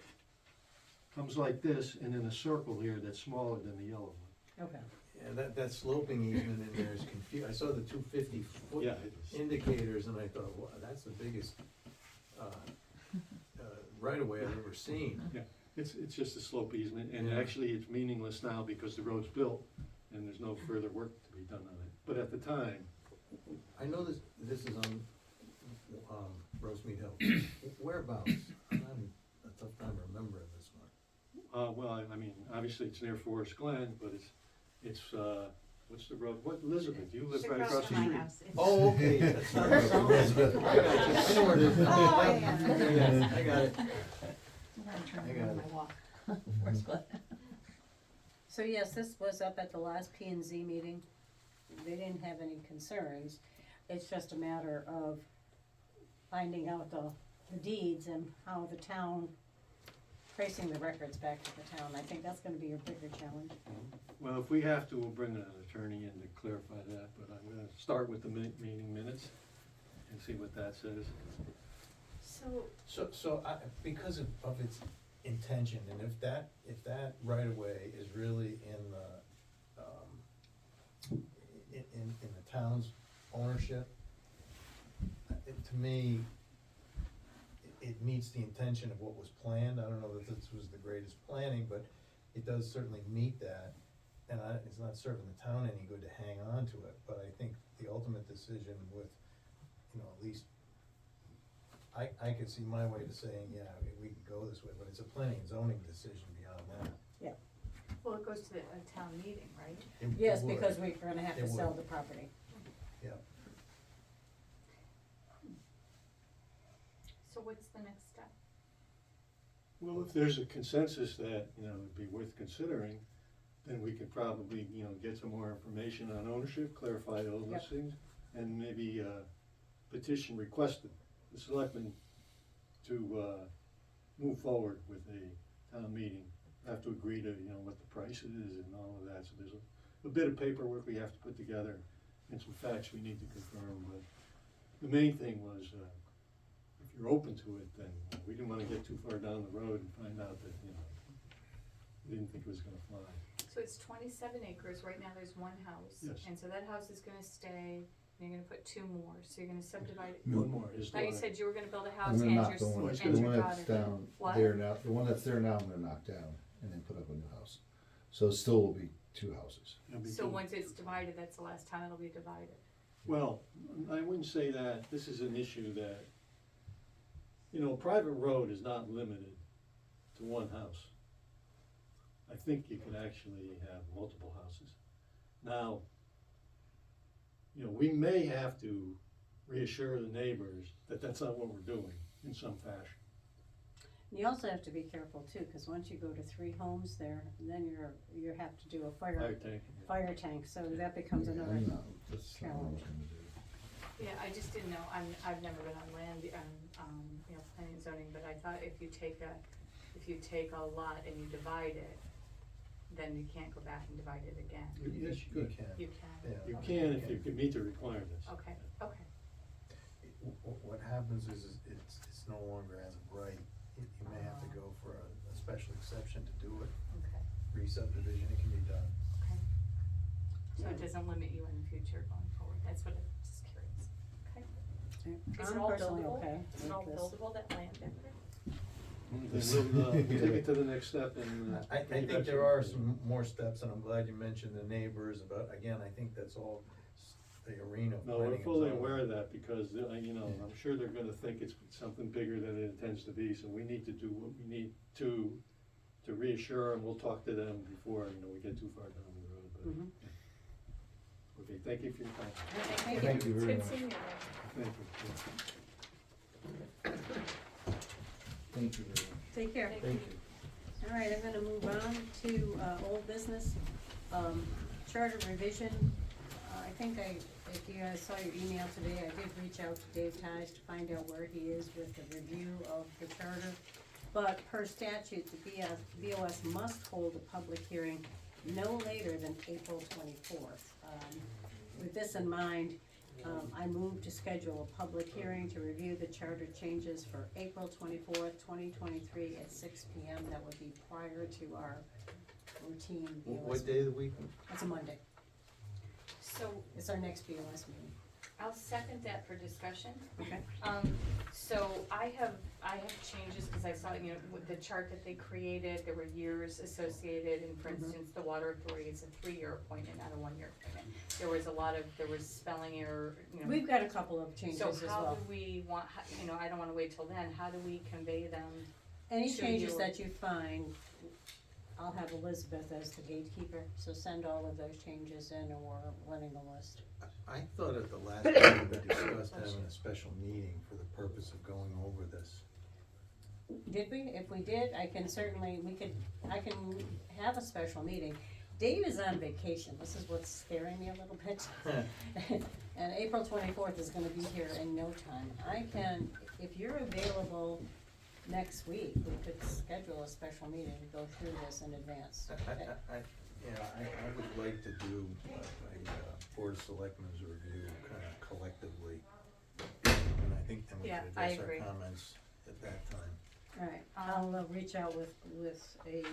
comes like this, and then a circle here that's smaller than the yellow one. Okay. Yeah, that sloping easement in there is confusing. I saw the 250-foot Yeah, it is. indicators, and I thought, wow, that's the biggest right-of-way I've ever seen. Yeah, it's just a slope easement, and Yeah. actually it's meaningless now because the road's built and there's no further work to be done on it. But at the time, I know this is on Rosemead Hill. Whereabouts? I'm having a tough time remembering this one. well, I mean, obviously it's near Forest Glen, but it's what's the road, Elizabeth, you live right across the street. Oh, okay, that's not Elizabeth. I got you. I know where it is. Oh, yeah. Yes, I got it. I got it. So yes, this was up at the last P and Z meeting. They didn't have any concerns. It's just a matter of finding out the deeds and how the town tracing the records back to the town. I think that's gonna be your bigger challenge. Well, if we have to, we'll bring an attorney in to clarify that, but I'm gonna start with the meeting minutes and see what that says. So because of its intention, and if that right of way is really in the town's ownership, to me, it meets the intention of what was planned. I don't know that this was the greatest planning, but it does certainly meet that. And it's not serving the town any good to hang on to it, but I think the ultimate decision with, at least, I could see my way to saying, yeah, we could go this way, but it's a planning and zoning decision beyond that. Well, it goes to a town meeting, right? It Yes, would. because we're gonna have to It sell would. the property. Yeah. So what's the next step? Well, if there's a consensus that, it'd be worth considering, then we could probably, get some more information on ownership, clarify all those Yep. things, and maybe petition requested the selectmen to move forward with a town meeting. Have to agree to, what the price is and all of that, so there's a bit of paperwork we have to put together and some facts we need to confirm, but the main thing was, if you're open to it, then we didn't wanna get too far down the road and find out that, we didn't think it was gonna fly. So it's 27 acres, right now there's one house. Yes. And so that house is gonna stay, and you're gonna put 2 more, so you're gonna subdivide it. One more is. Now you said you were gonna build a I'm house gonna and knock the one, and the your one that's daughter. down What? there now, the one that's there now I'm gonna knock down and then put up a new house. So it still will be 2 houses. So once it's divided, that's the last time it'll be divided. Well, I wouldn't say that. This is an issue that, a private road is not limited to one house. I think you could actually have multiple houses. Now, we may have to reassure the neighbors that that's not what we're doing in some fashion. You also have to be careful too, cause once you go to 3 homes there, then you have to do a fire tank, so that becomes Yeah, another. I know, that's not what I was gonna do. Yeah, I just didn't know, I've never been on land, planning and zoning, but I thought if you take a lot and you divide it, then you can't go back and divide it again. Yes, you could. can. You can? Yeah. You can if you can meet the requirements. Okay. What happens is it's no longer as of right. You may have to go for a special exception to do it. Okay. Re-subdivision, it can be done. Okay. So it doesn't limit you in the future going forward, that's what I'm just curious. Okay. Is it I'm all personally buildable? okay Is it all with this. buildable, that land back there? Then we'll take it to the next step and. I think there are some more steps, and I'm glad you mentioned the neighbors, but again, I think that's all the arena of No, planning we're and fully zoning. aware of that because, I'm sure they're gonna think it's something bigger than it intends to be, so we need to do what we need to reassure them. We'll talk to them before, we get too far down the road, but. Mhm. Okay, thank you for your time. Thank you very It's much. good seeing you. Thank you. Thank you very much. Take care. Thank you. All right, I'm gonna move on to, old business, charter revision. I think if you guys saw your email today, I did reach out to Dave Ties to find out where he is with the review of the charter. But per statute, the BoS must hold a public hearing no later than April 24th. With this in mind, I moved to schedule a public hearing to review the charter changes for April 24th, 2023 at 6 p.m. That would be prior to our routine BOS. What day of the week? It's a Monday. So It's our next BOS meeting. I'll second that for discussion. Okay. So I have changes, cause I saw, with the chart that they created, there were years associated, and for instance, the water authority is a 3-year appointment, not a 1-year appointment. There was spelling error, We've got a couple of changes So as how well. do we want, I don't wanna wait till then, how do we convey them? Any to changes you? that you find, I'll have Elizabeth as the gatekeeper, so send all of those changes in and we're running the list. I thought at the last meeting we discussed having a special meeting for the purpose of going over this. Did we? If we did, I can have a special meeting. Dave is on vacation, this is what's scaring me a little bit. And April 24th is gonna be here in no time. I can, if you're available next week, we could schedule a special meeting to go through this in advance. I would like to do a Board of Selectmen's review kind of collectively. And I think then we Yeah, can I address our agree. comments at that time. Alright, I'll reach out with a,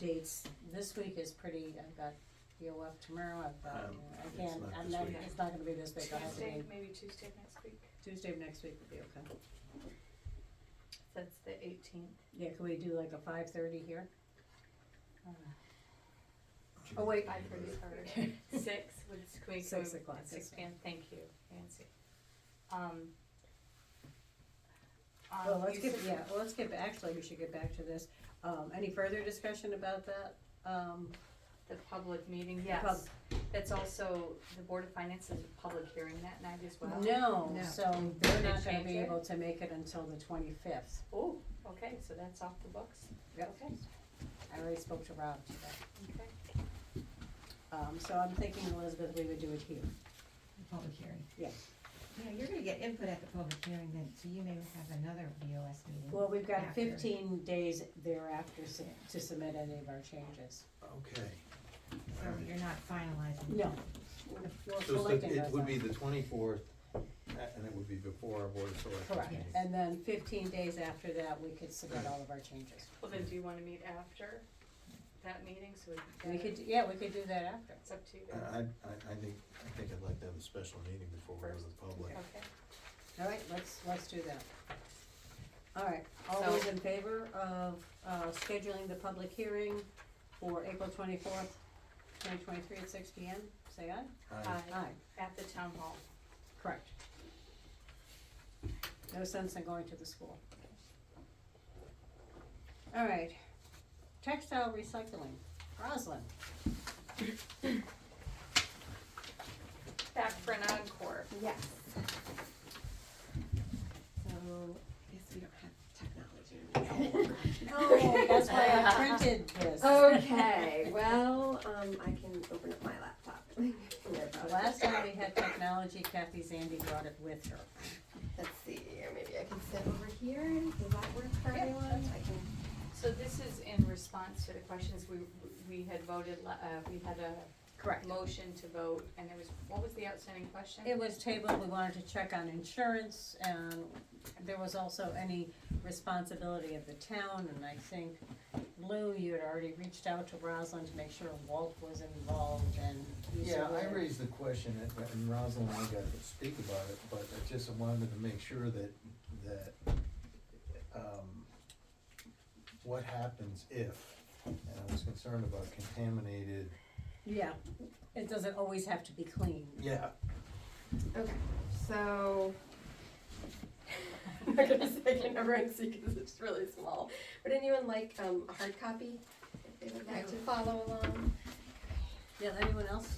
dates. This week is pretty, I've got BOF tomorrow, I've got, I It's can't, not I'm this not, week. it's not gonna be this week, I'll have to Tuesday, be, maybe Tuesday next week, Tuesday of next week would be okay. that's the 18th. Yeah, can we do like a 5:30 here? Oh, wait. 5:30 is hard. 6, can we go 6 o'clock, at 6 that's p.m.? Thank you, Nancy. Well, let's you get, said- yeah, well, let's get, actually, we should get back to this. Any further discussion about that? The public meeting, pub- yes. It's also, the Board of Finance has a public hearing that night as well. No, No. so they're They not gonna changed be it? able to make it until the 25th. Oh, okay, so that's off the books. Yep. Okay, I already spoke to Rob today. okay. So I'm thinking, Elizabeth, we would do it here. Public hearing. Yeah. Yeah, you're gonna get input at the public hearing then, so you may have another BOS meeting. Well, we've got after. 15 days thereafter to submit any of our changes. Okay. So you're not finalizing. No. We're So collecting it those would out. be the 24th, and it would be before our Board of Selectmen Correct, meeting. and then 15 days after that, we could submit all of our changes. Well, then do you wanna meet after that meeting, so we We can, could, yeah, we could do that after. it's up to you I guys. think I'd like to have a special meeting before we go to First. the public. Okay. All right, let's do that. All right, all So- those in favor of, scheduling the public hearing for April 24th, 2023 at 6 p.m., say aye? Aye, At the town hall. correct. No sense in going to the school. All right, textile recycling, Roslyn. Back for an encore. Yes. So, I guess we don't have technology. Oh, that's why I printed this. Okay, well, I can open up my laptop. The last time we had technology, Kathy Zandy brought it with her. Let's see, maybe I can sit over here. Does that work for Yeah, everyone? that's I can. So this is in response to the questions we had voted, we had a Correct. motion to vote, and there was, what was the outstanding question? It was tabled, we wanted to check on insurance, and there was also any responsibility of the town, and I think, Lou, you had already reached out to Roslyn to make sure Walt was involved, and he's Yeah, I aware. raised the question, and Rosalind and I got to speak about it, but I just wanted to make sure that, what happens if, and I was concerned about contaminated, Yeah, it doesn't always have to be clean. yeah, Okay, so. I'm not gonna say I can never see because it's really small. Would anyone like a hard copy? If they would like to follow along. Yeah, anyone else?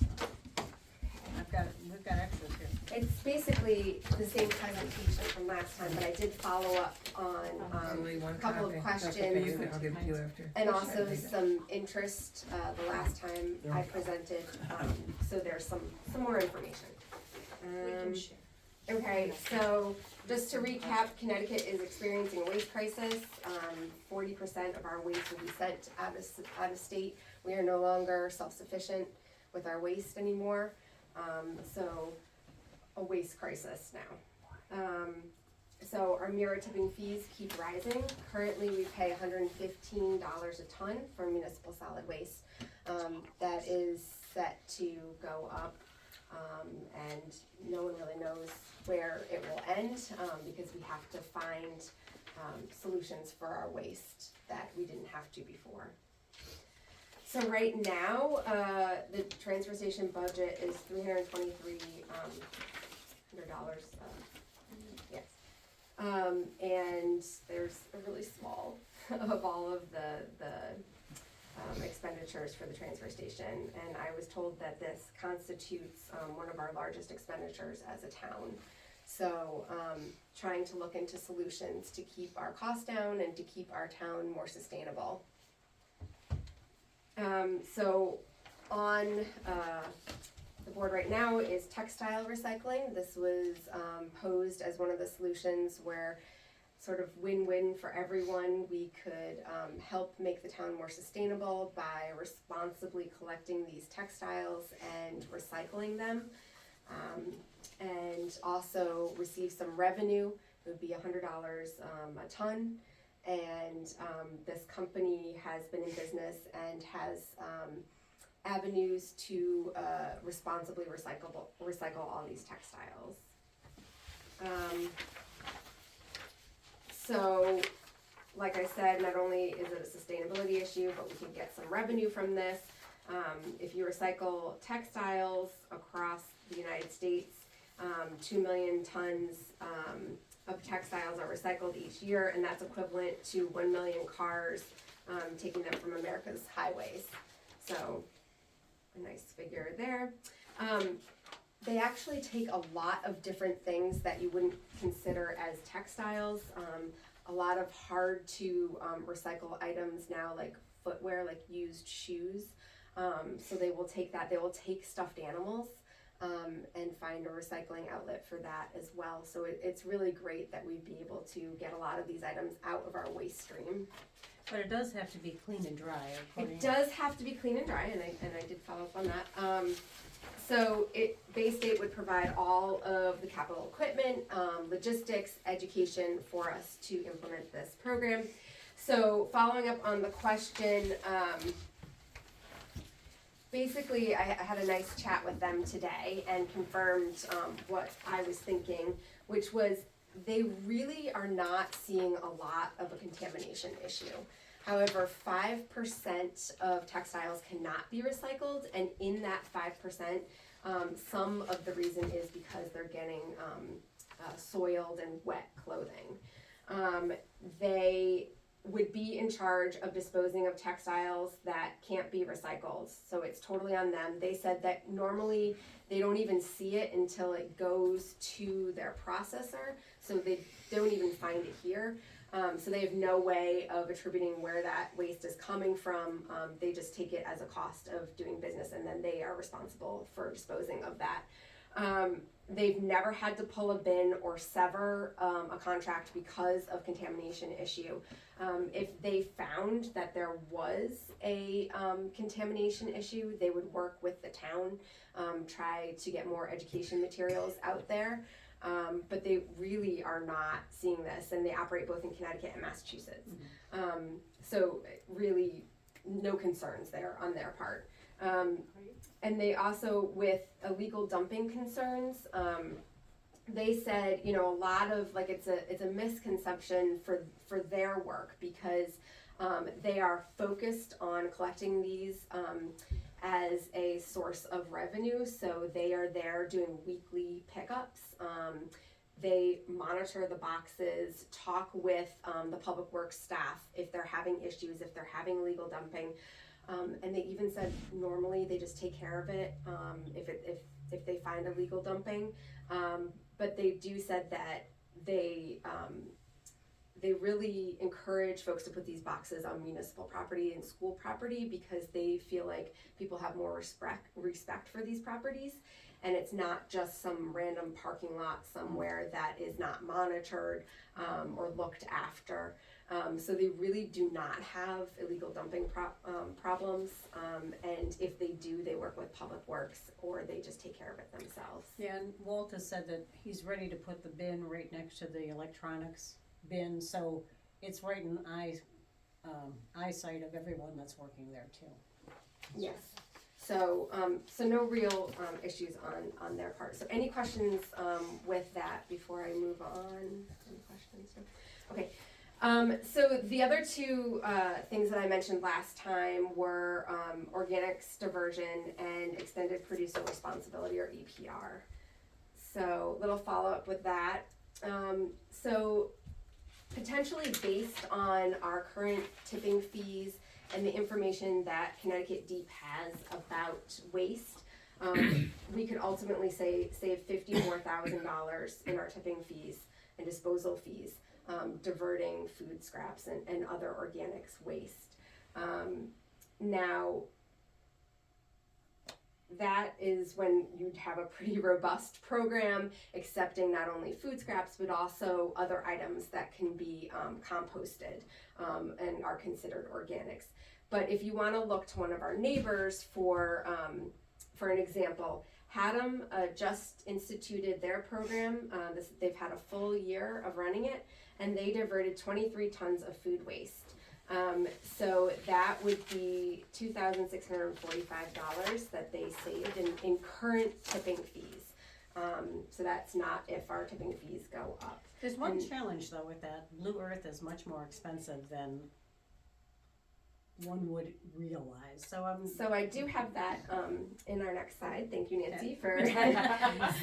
We've got extras here. It's basically the same presentation from last time, but I did follow up on a couple of questions I'll give it to you after. and also some interest the last time I presented. So there's some more information. We can share. Okay, so just to recap, Connecticut is experiencing a waste crisis. 40% of our waste will be sent out of state. We are no longer self-sufficient with our waste anymore. So a waste crisis now. So our mirror tipping fees keep rising. Currently, we pay $115 a ton for municipal solid waste. That is set to go up. And no one really knows where it will end, because we have to find, solutions for our waste that we didn't have to before. So right now, the transfer station budget is $323, $100, yes. And there's a really small of all of the expenditures for the transfer station, and I was told that this constitutes one of our largest expenditures as a town. So trying to look into solutions to keep our costs down and to keep our town more sustainable. So on the board right now is textile recycling. This was posed as one of the solutions where sort of win-win for everyone. We could help make the town more sustainable by responsibly collecting these textiles and recycling them, and also receive some revenue. It would be $100 a ton, and this company has been in business and has avenues to responsibly recycle all these textiles. So, like I said, not only is it a sustainability issue, but we can get some revenue from this. If you recycle textiles across the United States, 2 million tons of textiles are recycled each year, and that's equivalent to 1 million cars taking them from America's highways. So, a nice figure there. They actually take a lot of different things that you wouldn't consider as textiles. A lot of hard to recycle items now, like footwear, like used shoes. So they will take that. They will take stuffed animals and find a recycling outlet for that as well. So it's really great that we'd be able to get a lot of these items out of our waste stream. But it does have to be clean and dry. It does have to be clean and dry, and I did follow up on that. So Bay State would provide all of the capital equipment, logistics, education for us to implement this program. So following up on the question, basically I had a nice chat with them today and confirmed what I was thinking, which was they really are not seeing a lot of a contamination issue. However, 5% of textiles cannot be recycled, and in that 5%, some of the reason is because they're getting soiled and wet clothing. They would be in charge of disposing of textiles that can't be recycled, so it's totally on them. They said that normally they don't even see it until it goes to their processor, so they don't even find it here. So they have no way of attributing where that waste is coming from. They just take it as a cost of doing business, and then they are responsible for disposing of that. They've never had to pull a bin or sever a contract because of contamination issue. If they found that there was a contamination issue, they would work with the town, try to get more education materials out there. But they really are not seeing this, and they operate both in Connecticut and Massachusetts. So really no concerns there on their part. And they also, with illegal dumping concerns, they said, you know, a lot of, like, it's a misconception for their work, because they are focused on collecting these as a source of revenue. So they are there doing weekly pickups. They monitor the boxes, talk with the public works staff if they're having issues, if they're having illegal dumping. And they even said normally they just take care of it if they find illegal dumping. But they do said that they really encourage folks to put these boxes on municipal property and school property, because they feel like people have more respect for these properties, and it's not just some random parking lot somewhere that is not monitored or looked after. So they really do not have illegal dumping problems, and if they do, they work with Public Works, or they just take care of it themselves. Yeah, and Walter said that he's ready to put the bin right next to the electronics bin, so it's right in eyesight of everyone that's working there too. Yes. So, so no real issues on their part. So any questions with that before I move on? Any questions? Okay. So the other two things that I mentioned last time were organics diversion and extended producer responsibility, or EPR. So little follow up with that. So potentially based on our current tipping fees and the information that Connecticut Deep has about waste, we could ultimately save $54,000 in our tipping fees and disposal fees, diverting food scraps and other organics waste. Now, that is when you'd have a pretty robust program accepting not only food scraps but also other items that can be composted and are considered organics. But if you want to look to one of our neighbors for an example, Haddam just instituted their program. They've had a full year of running it, and they diverted 23 tons of food waste. So that would be $2,645 that they saved in current tipping fees. So that's not if our tipping fees go up. There's one challenge though with that. Blue Earth is much more expensive than one would realize. So I do have that in our next slide. Thank you, Nancy, for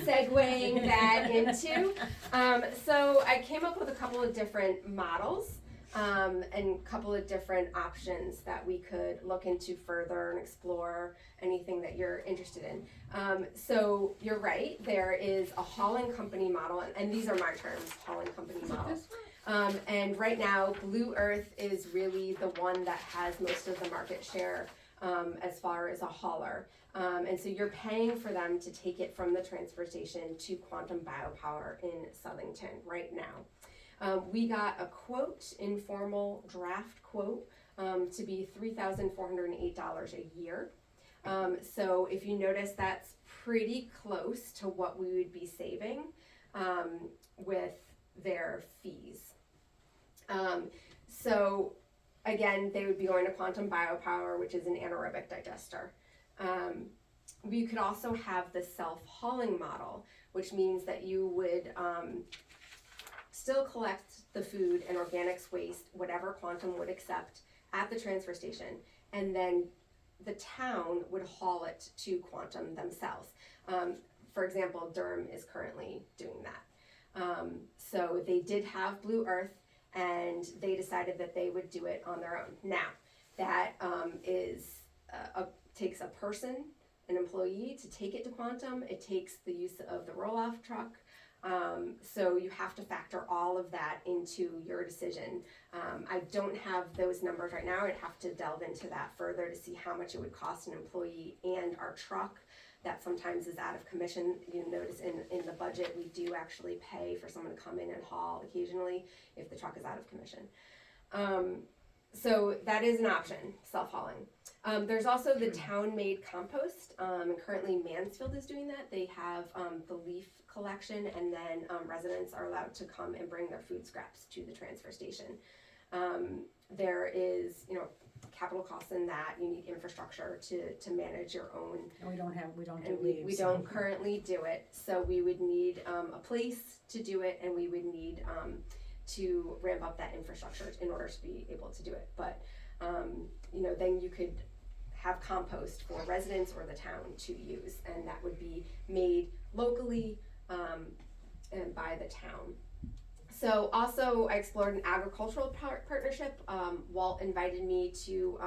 segueing that into. So I came up with a couple of different models and a couple of different options that we could look into further and explore anything that you're interested in. So you're right, there is a hauling company model, and these are my terms, hauling company model. And right now, Blue Earth is really the one that has most of the market share as far as a hauler. And so you're paying for them to take it from the transfer station to Quantum Biopower in Southington right now. We got a quote, informal draft quote, to be $3,408 a year. So if you notice, that's pretty close to what we would be saving with their fees. So again, they would be going to Quantum Biopower, which is an anaerobic digester. We could also have the self-hauling model, which means that you would still collect the food and organics waste, whatever Quantum would accept, at the transfer station, and then the town would haul it to Quantum themselves. For example, Durham is currently doing that. So they did have Blue Earth, and they decided that they would do it on their own. Now, that takes a person, an employee, to take it to Quantum. It takes the use of the roll-off truck. So you have to factor all of that into your decision. I don't have those numbers right now. I'd have to delve into that further to see how much it would cost an employee and our truck. That sometimes is out of commission. You notice in the budget, we do actually pay for someone to come in and haul occasionally if the truck is out of commission. So that is an option, self-hauling. There's also the town-made compost, and currently Mansfield is doing that. They have the leaf collection, and then residents are allowed to come and bring their food scraps to the transfer station. There is, capital costs in that. You need infrastructure to manage your own. And we don't do And leaves. we don't currently do it, so we would need a place to do it, and we would need to ramp up that infrastructure in order to be able to do it. But then you could have compost for residents or the town to use, and that would be made locally and by the town. So also I explored an agricultural partnership. Walt invited me to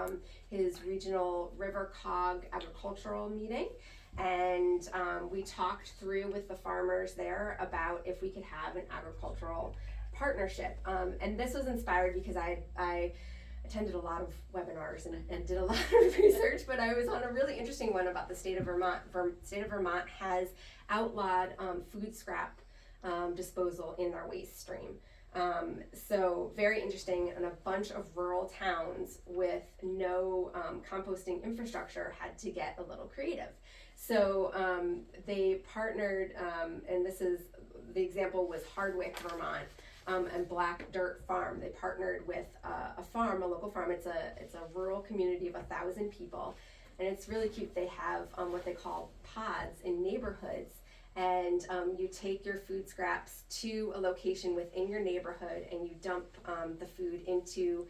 his regional River Cog agricultural meeting, and we talked through with the farmers there about if we could have an agricultural partnership. And this was inspired because I attended a lot of webinars and did a lot of research, but I was on a really interesting one about the state of Vermont. State of Vermont has outlawed food scrap disposal in our waste stream. So very interesting, and a bunch of rural towns with no composting infrastructure had to get a little creative. So they partnered, and this is, the example was Hardwick, Vermont, and Black Dirt Farm. They partnered with a farm, a local farm. It's a rural community of 1,000 people, and it's really cute. They have what they call pods in neighborhoods, and you take your food scraps to a location within your neighborhood, and you dump the food into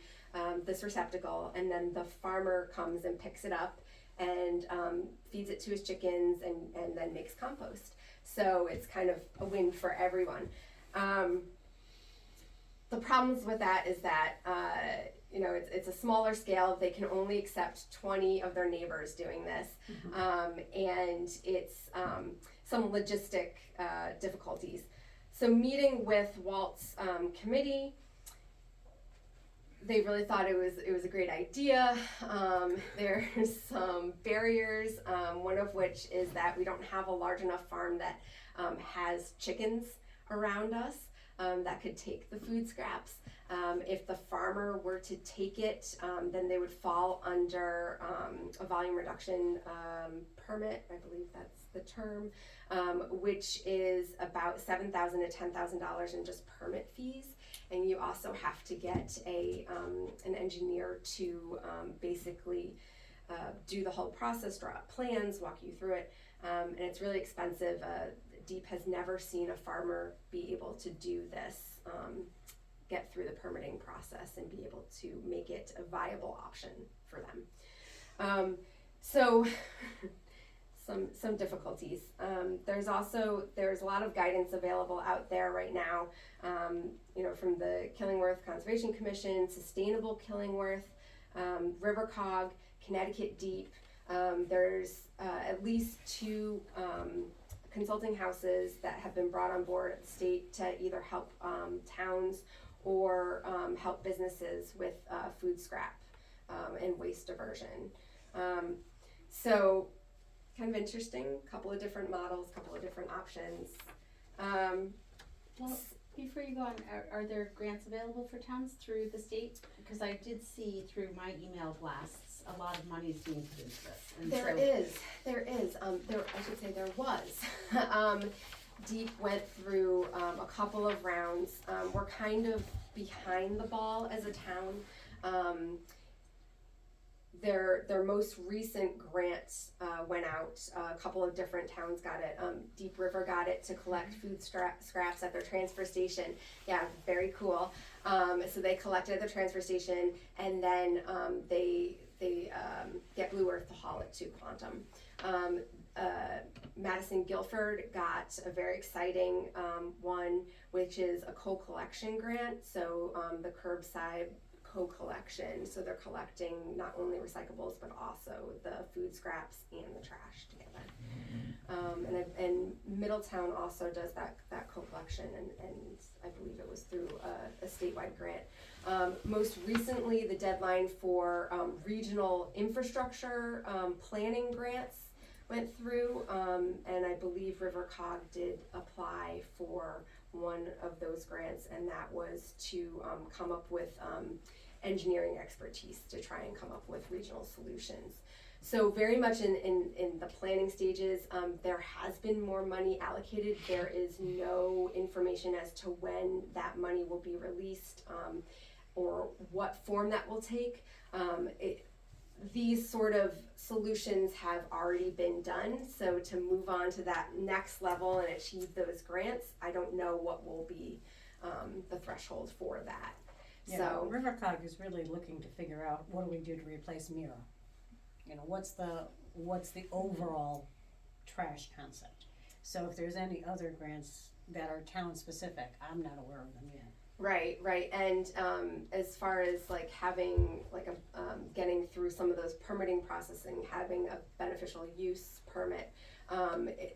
this receptacle, and then the farmer comes and picks it up and feeds it to his chickens, and then makes compost. So it's kind of a win for everyone. The problems with that is that it's a smaller scale. They can only accept 20 of their neighbors doing this, and it's some logistic difficulties. So meeting with Walt's committee, they really thought it was a great idea. There's some barriers, one of which is that we don't have a large enough farm that has chickens around us that could take the food scraps. If the farmer were to take it, then they would fall under a volume reduction permit, I believe that's the term, which is about $7,000 to $10,000 in just permit fees. And you also have to get an engineer to basically do the whole process, draw up plans, walk you through it, and it's really expensive. Deep has never seen a farmer be able to do this, get through the permitting process and be able to make it a viable option for them. So some difficulties. There's a lot of guidance available out there right now, from the Killingworth Conservation Commission, Sustainable Killingworth, Rivercog, Connecticut Deep. There's at least 2 consulting houses that have been brought on board at the state to either help towns or help businesses with food scrap and waste diversion. So kind of interesting, couple of different models, couple of different options. Well, before you go on, are there grants available for towns through the state? Because I did see through my email blasts, a lot of money is being put into this. And There is. I should say there was. Deep went through a couple of rounds. We're kind of behind the ball as a town. Their most recent grant went out. A couple of different towns got it. Deep River got it to collect food scraps at their transfer station. Yeah, very cool. So they collected at the transfer station, and then they get Blue Earth to haul it to Quantum. Madison Guilford got a very exciting one, which is a co-collection grant. So the curbside co-collection, so they're collecting not only recyclables but also the food scraps and the trash together. And Middletown also does that co-collection, and I believe it was through a statewide grant. Most recently, the deadline for regional infrastructure planning grants went through, and I believe Rivercog did apply for one of those grants, and that was to come up with engineering expertise to try and come up with regional solutions. So very much in the planning stages. There has been more money allocated. There is no information as to when that money will be released or what form that will take. These sort of solutions have already been done, so to move on to that next level and achieve those grants, I don't know what will be the threshold for that. Yeah, So Rivercog is really looking to figure out what do we do to replace Mira? What's the overall trash concept? So if there's any other grants that are town specific, I'm not aware of them yet. Right, and as far as like having like getting through some of those permitting processing, having a beneficial use permit,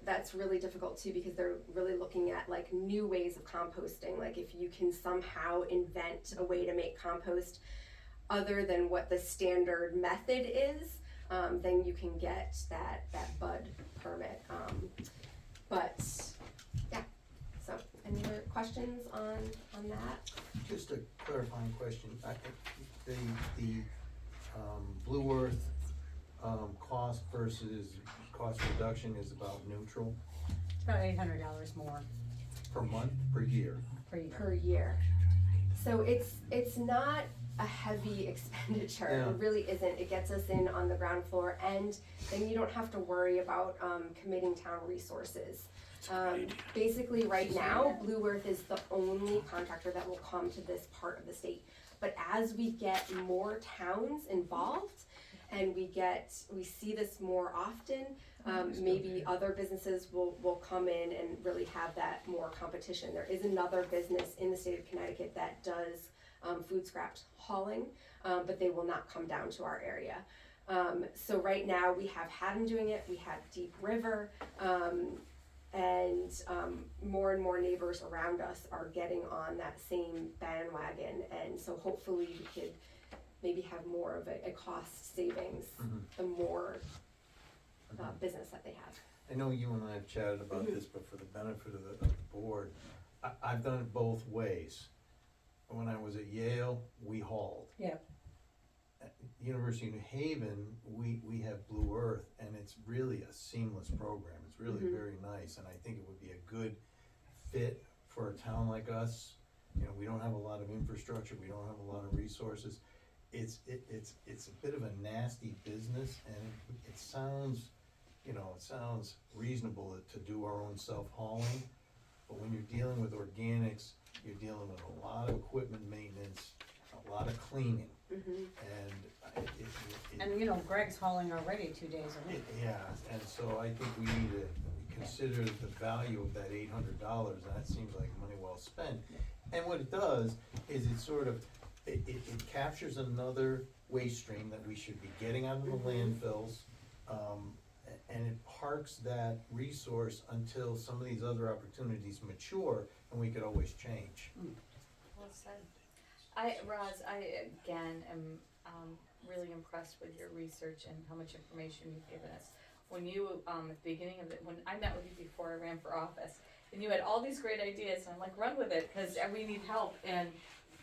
that's really difficult too, because they're really looking at like new ways of composting. Like if you can somehow invent a way to make compost other than what the standard method is, then you can get that BUD permit. But yeah. So, any other questions on that? Just a clarifying question. I think the Blue Earth cost versus cost reduction is about neutral It's about $800 more per month, per year. Per year. So it's not a heavy expenditure. Yeah. It really isn't. It gets us in on the ground floor, and then you don't have to worry about committing town resources. Basically right now, Blue Earth is the only contractor that will come to this part of the state. But as we get more towns involved and we see this more often, maybe other businesses will come in and really have that more competition. There is another business in the state of Connecticut that does food scrap hauling, but they will not come down to our area. So right now we have had them doing it. We have Deep River, and more and more neighbors around us are getting on that same bandwagon, and so hopefully we could maybe have more of a cost savings the more business that they have. I know you and I have chatted about this, but for the benefit of the board, I've done it both ways. When I was at Yale, we hauled. Yeah. At University of New Haven, we have Blue Earth, and it's really a seamless program. It's really very nice, and I think it would be a good fit for a town like us. You know, we don't have a lot of infrastructure, we don't have a lot of resources. It's a bit of a nasty business, and it sounds, you know, it sounds reasonable to do our own self-hauling, but when you're dealing with organics, you're dealing with a lot of equipment maintenance, a lot of cleaning, And you know, Greg's hauling already 2 days a week. yeah, and so I think we need to consider the value of that $800, and that seems like money well spent. And what it does is it sort of, it captures another waste stream that we should be getting out of the landfills, and it parks that resource until some of these other opportunities mature, and we could always change. Well said. Roz, I again am really impressed with your research and how much information you've given us. When you, at the beginning of it, when I met with you before I ran for office, and you had all these great ideas, and I'm like, run with it, because we need help, and,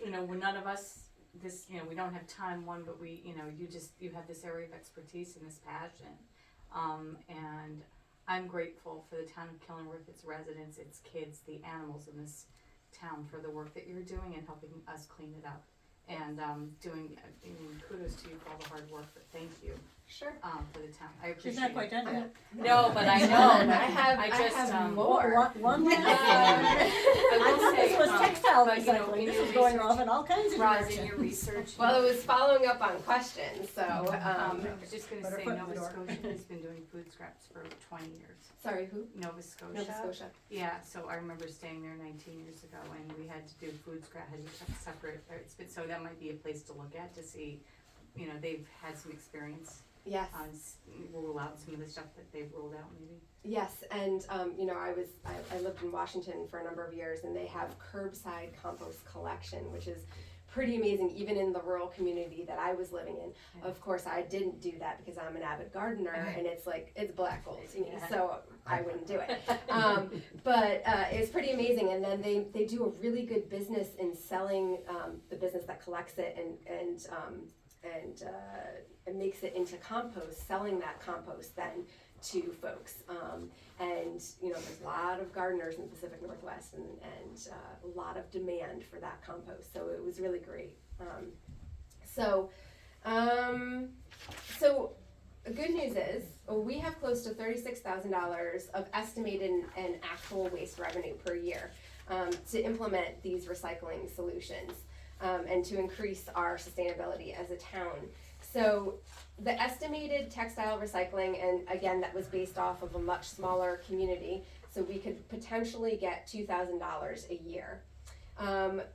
you know, when none of us, we don't have time, but we, you have this area of expertise and this passion, and I'm grateful for the town of Killingworth, its residents, its kids, the animals in this town for the work that you're doing and helping us clean it up. And kudos to you for all the hard work, but thank you. Sure. For the town. I appreciate She's not quite done yet. No, but I know. I have more. One more. I thought this was textile but, recycling. in This your is going research, off in all kinds of Roz, directions. in your research. Well, it was following up on questions, so, I was just gonna Put her say, foot in the Nova door. Scotia has been doing food scraps for 20 years. sorry, who? Nova Scotia. Nova Scotia. Yeah, so I remember staying there 19 years ago, and we had to do food scrap, had to separate, so that might be a place to look at to see, they've had some experience Yes. on, rule out some of the stuff that they've ruled out maybe. Yes, and I lived in Washington for a number of years, and they have curbside compost collection, which is pretty amazing, even in the rural community that I was living in. Yeah. Of course, I didn't do that because I'm an avid gardener, and it's black gold to me, Yeah. so I wouldn't do it. But it's pretty amazing, and then they do a really good business in selling the business that collects it and makes it into compost, selling that compost then to folks. And there's a lot of gardeners in the Pacific Northwest and a lot of demand for that compost. So it was really great. So the good news is we have close to $36,000 of estimated and actual waste revenue per year to implement these recycling solutions. And to increase our sustainability as a town. So the estimated textile recycling, and again, that was based off of a much smaller community, so we could potentially get $2,000 a year. The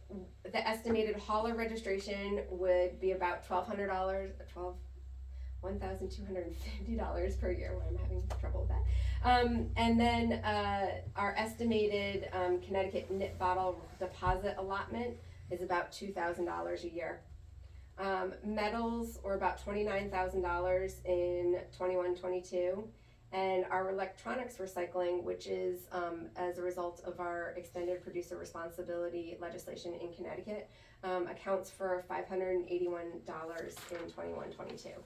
estimated hauler registration would be about $1,250 per year. Well, I'm having trouble with that. And then our estimated Connecticut knit bottle deposit allotment is about $2,000 a year. Metals were about $29,000 in 21-22, and our electronics recycling, which is as a result of our extended producer responsibility legislation in Connecticut, accounts for $581 in 21-22.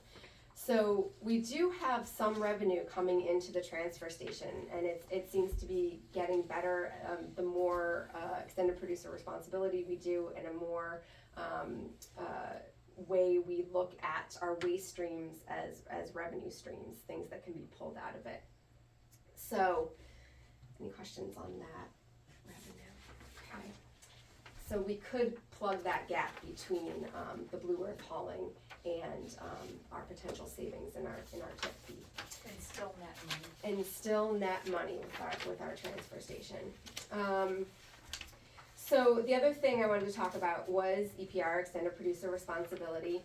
So we do have some revenue coming into the transfer station, and it seems to be getting better the more extended producer responsibility we do, and a more way we look at our waste streams as revenue streams, things that can be pulled out of it. So, any questions on that revenue? Okay. So we could plug that gap between the Blue Earth hauling and our potential savings in our tip fee. And still net money. And still net money with our transfer station. So the other thing I wanted to talk about was EPR, extended producer responsibility.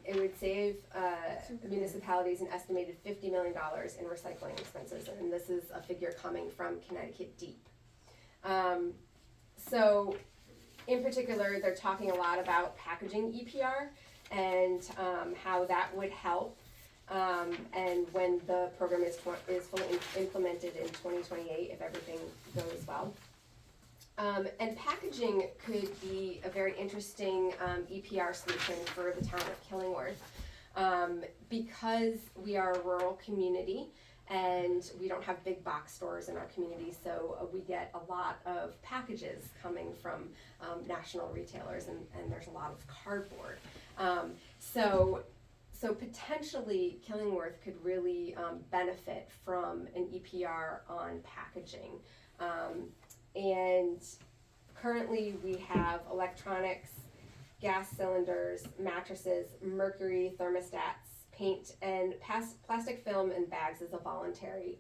It would save municipalities an estimated $50 million in recycling expenses, and this is a figure coming from Connecticut Deep. So, in particular, they're talking a lot about packaging EPR and how that would help. And when the program is fully implemented in 2028, if everything goes well. And packaging could be a very interesting EPR solution for the town of Killingworth. Because we are a rural community and we don't have big box stores in our community, so we get a lot of packages coming from national retailers, and there's a lot of cardboard. So potentially Killingworth could really benefit from an EPR on packaging. And currently we have electronics, gas cylinders, mattresses, mercury thermostats, paint, and plastic film and bags is a voluntary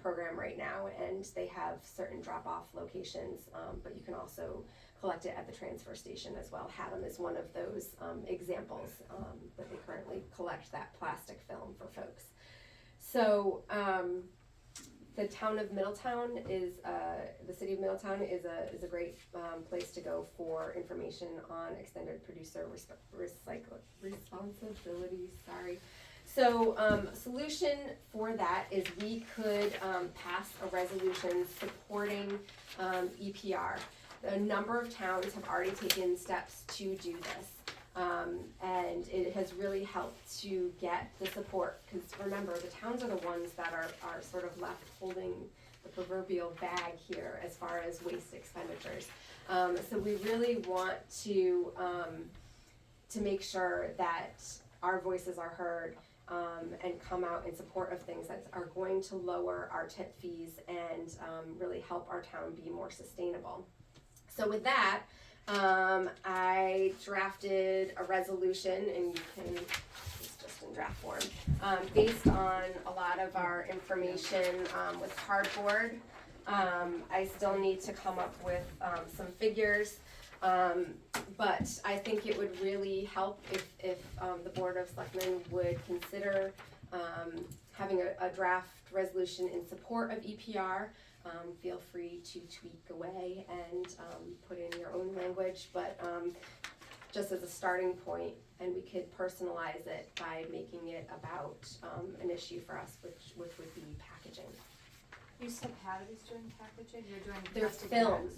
program right now, and they have certain drop-off locations, but you can also collect it at the transfer station as well. Haddam is one of those examples that they currently collect that plastic film for folks. So the town of Middletown is, the city of Middletown is a great place to go for information on extended producer responsibility, sorry. So solution for that is we could pass a resolution supporting EPR. A number of towns have already taken steps to do this. And it has really helped to get the support, because remember, the towns are the ones that are sort of left holding the proverbial bag here as far as waste expenditures. So we really want to make sure that our voices are heard and come out in support of things that are going to lower our tip fees and really help our town be more sustainable. So with that, I drafted a resolution, and you can, it's just in draft form, based on a lot of our information with cardboard. I still need to come up with some figures, but I think it would really help if the Board of Selectmen would consider having a draft resolution in support of EPR. Feel free to tweak away and put in your own language, but just as a starting point, and we could personalize it by making it about an issue for us, which would be packaging. You said Hattie's doing packaging, you're doing They're plastic film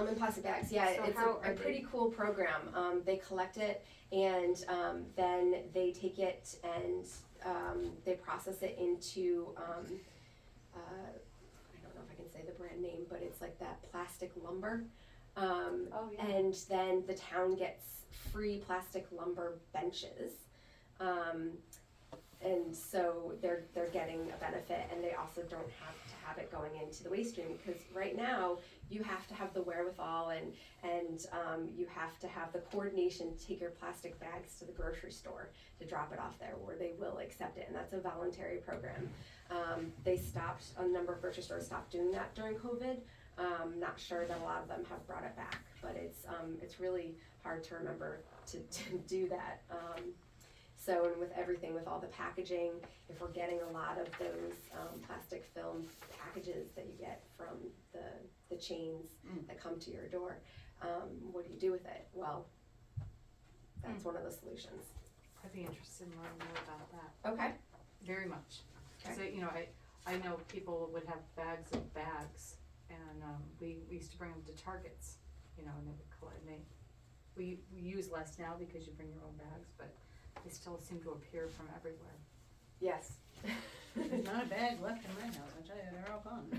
and plastic bags. Yeah, So it's a pretty cool program. They collect it, and then they take it and they process it into I don't know if I can say the brand name, but it's like that plastic lumber. And then the town gets free plastic lumber benches. And so they're getting a benefit, and they also don't have to have it going into the waste stream, because right now you have to have the wherewithal and you have to have the coordination to take your plastic bags to the grocery store to drop it off there where they will accept it, and that's a voluntary program. A number of grocery stores stopped doing that during COVID. Not sure that a lot of them have brought it back, but it's really hard to remember to do that. So, and with everything, with all the packaging, if we're getting a lot of those plastic film packages that you get from the chains that come to your door, what do you do with it? Well, that's one of the solutions. I'd be interested in learning more about that. Okay. Very much. Okay. So, you know, I know people would have bags of bags, and we used to bring them to Targets, you know, and they would collect, we use less now because you bring your own bags, but they still seem to appear from everywhere. Yes. There's not a bag left in my house, I tell you, they're all gone.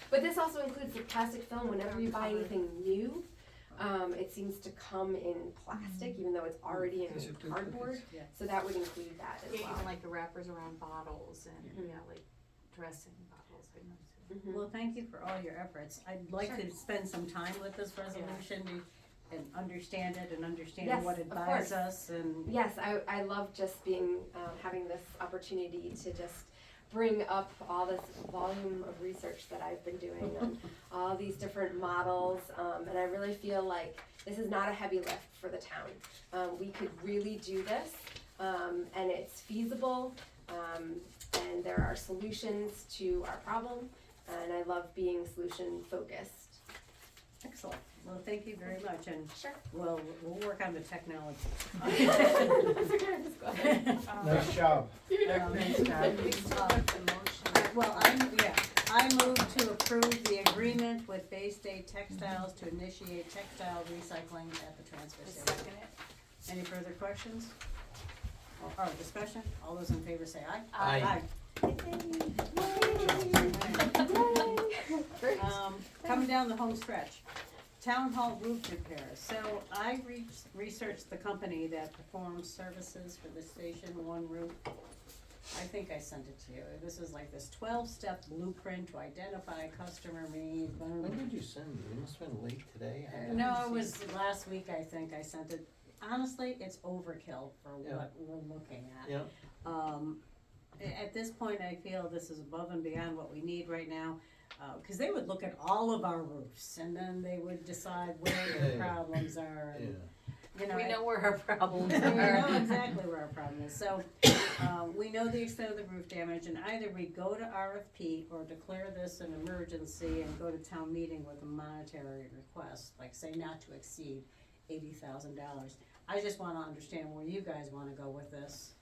But this also includes the plastic film. Whenever you buy anything new, it seems to come in plastic, even though it's already in cardboard. Yeah. So that would include that as Yeah, well. even like the wrappers around bottles and, like dressing bottles, I know too. Well, thank you for all your efforts. I'd like to spend some time with this resolution and understand it and understand Yes, what it of buys course. us and. Yes, I love just having this opportunity to just bring up all this volume of research that I've been doing on all these different models, and I really feel like this is not a heavy lift for the town. We could really do this, and it's feasible, and there are solutions to our problem, and I love being solution focused. Excellent. Well, thank you very much, and Sure. we'll work on the technology. Nice job. Nice job. Well, I move to approve the agreement with Bay State Textiles to initiate textile recycling at the transfer station. Second it. Any further questions? Or discussion? All those in favor say aye. Aye. Coming down the home stretch, town hall roof repairs. So I researched the company that performs services for the station, One Roof. I think I sent it to you. This is like this 12-step blueprint to identify customer needs. When did you send it? It must have been late today. No, it was last week, I think I sent it. Honestly, it's overkill for what we're looking at. Yeah. At this point, I feel this is above and beyond what we need right now, because they would look at all of our roofs, and then they would decide where the problems are. And, you know, We know where our problems we are. know exactly where our problem is. So, we know the extent of the roof damage, and either we go to RFP or declare this an emergency and go to town meeting with a monetary request, like say not to exceed $80,000. I just wanna understand where you guys wanna go with this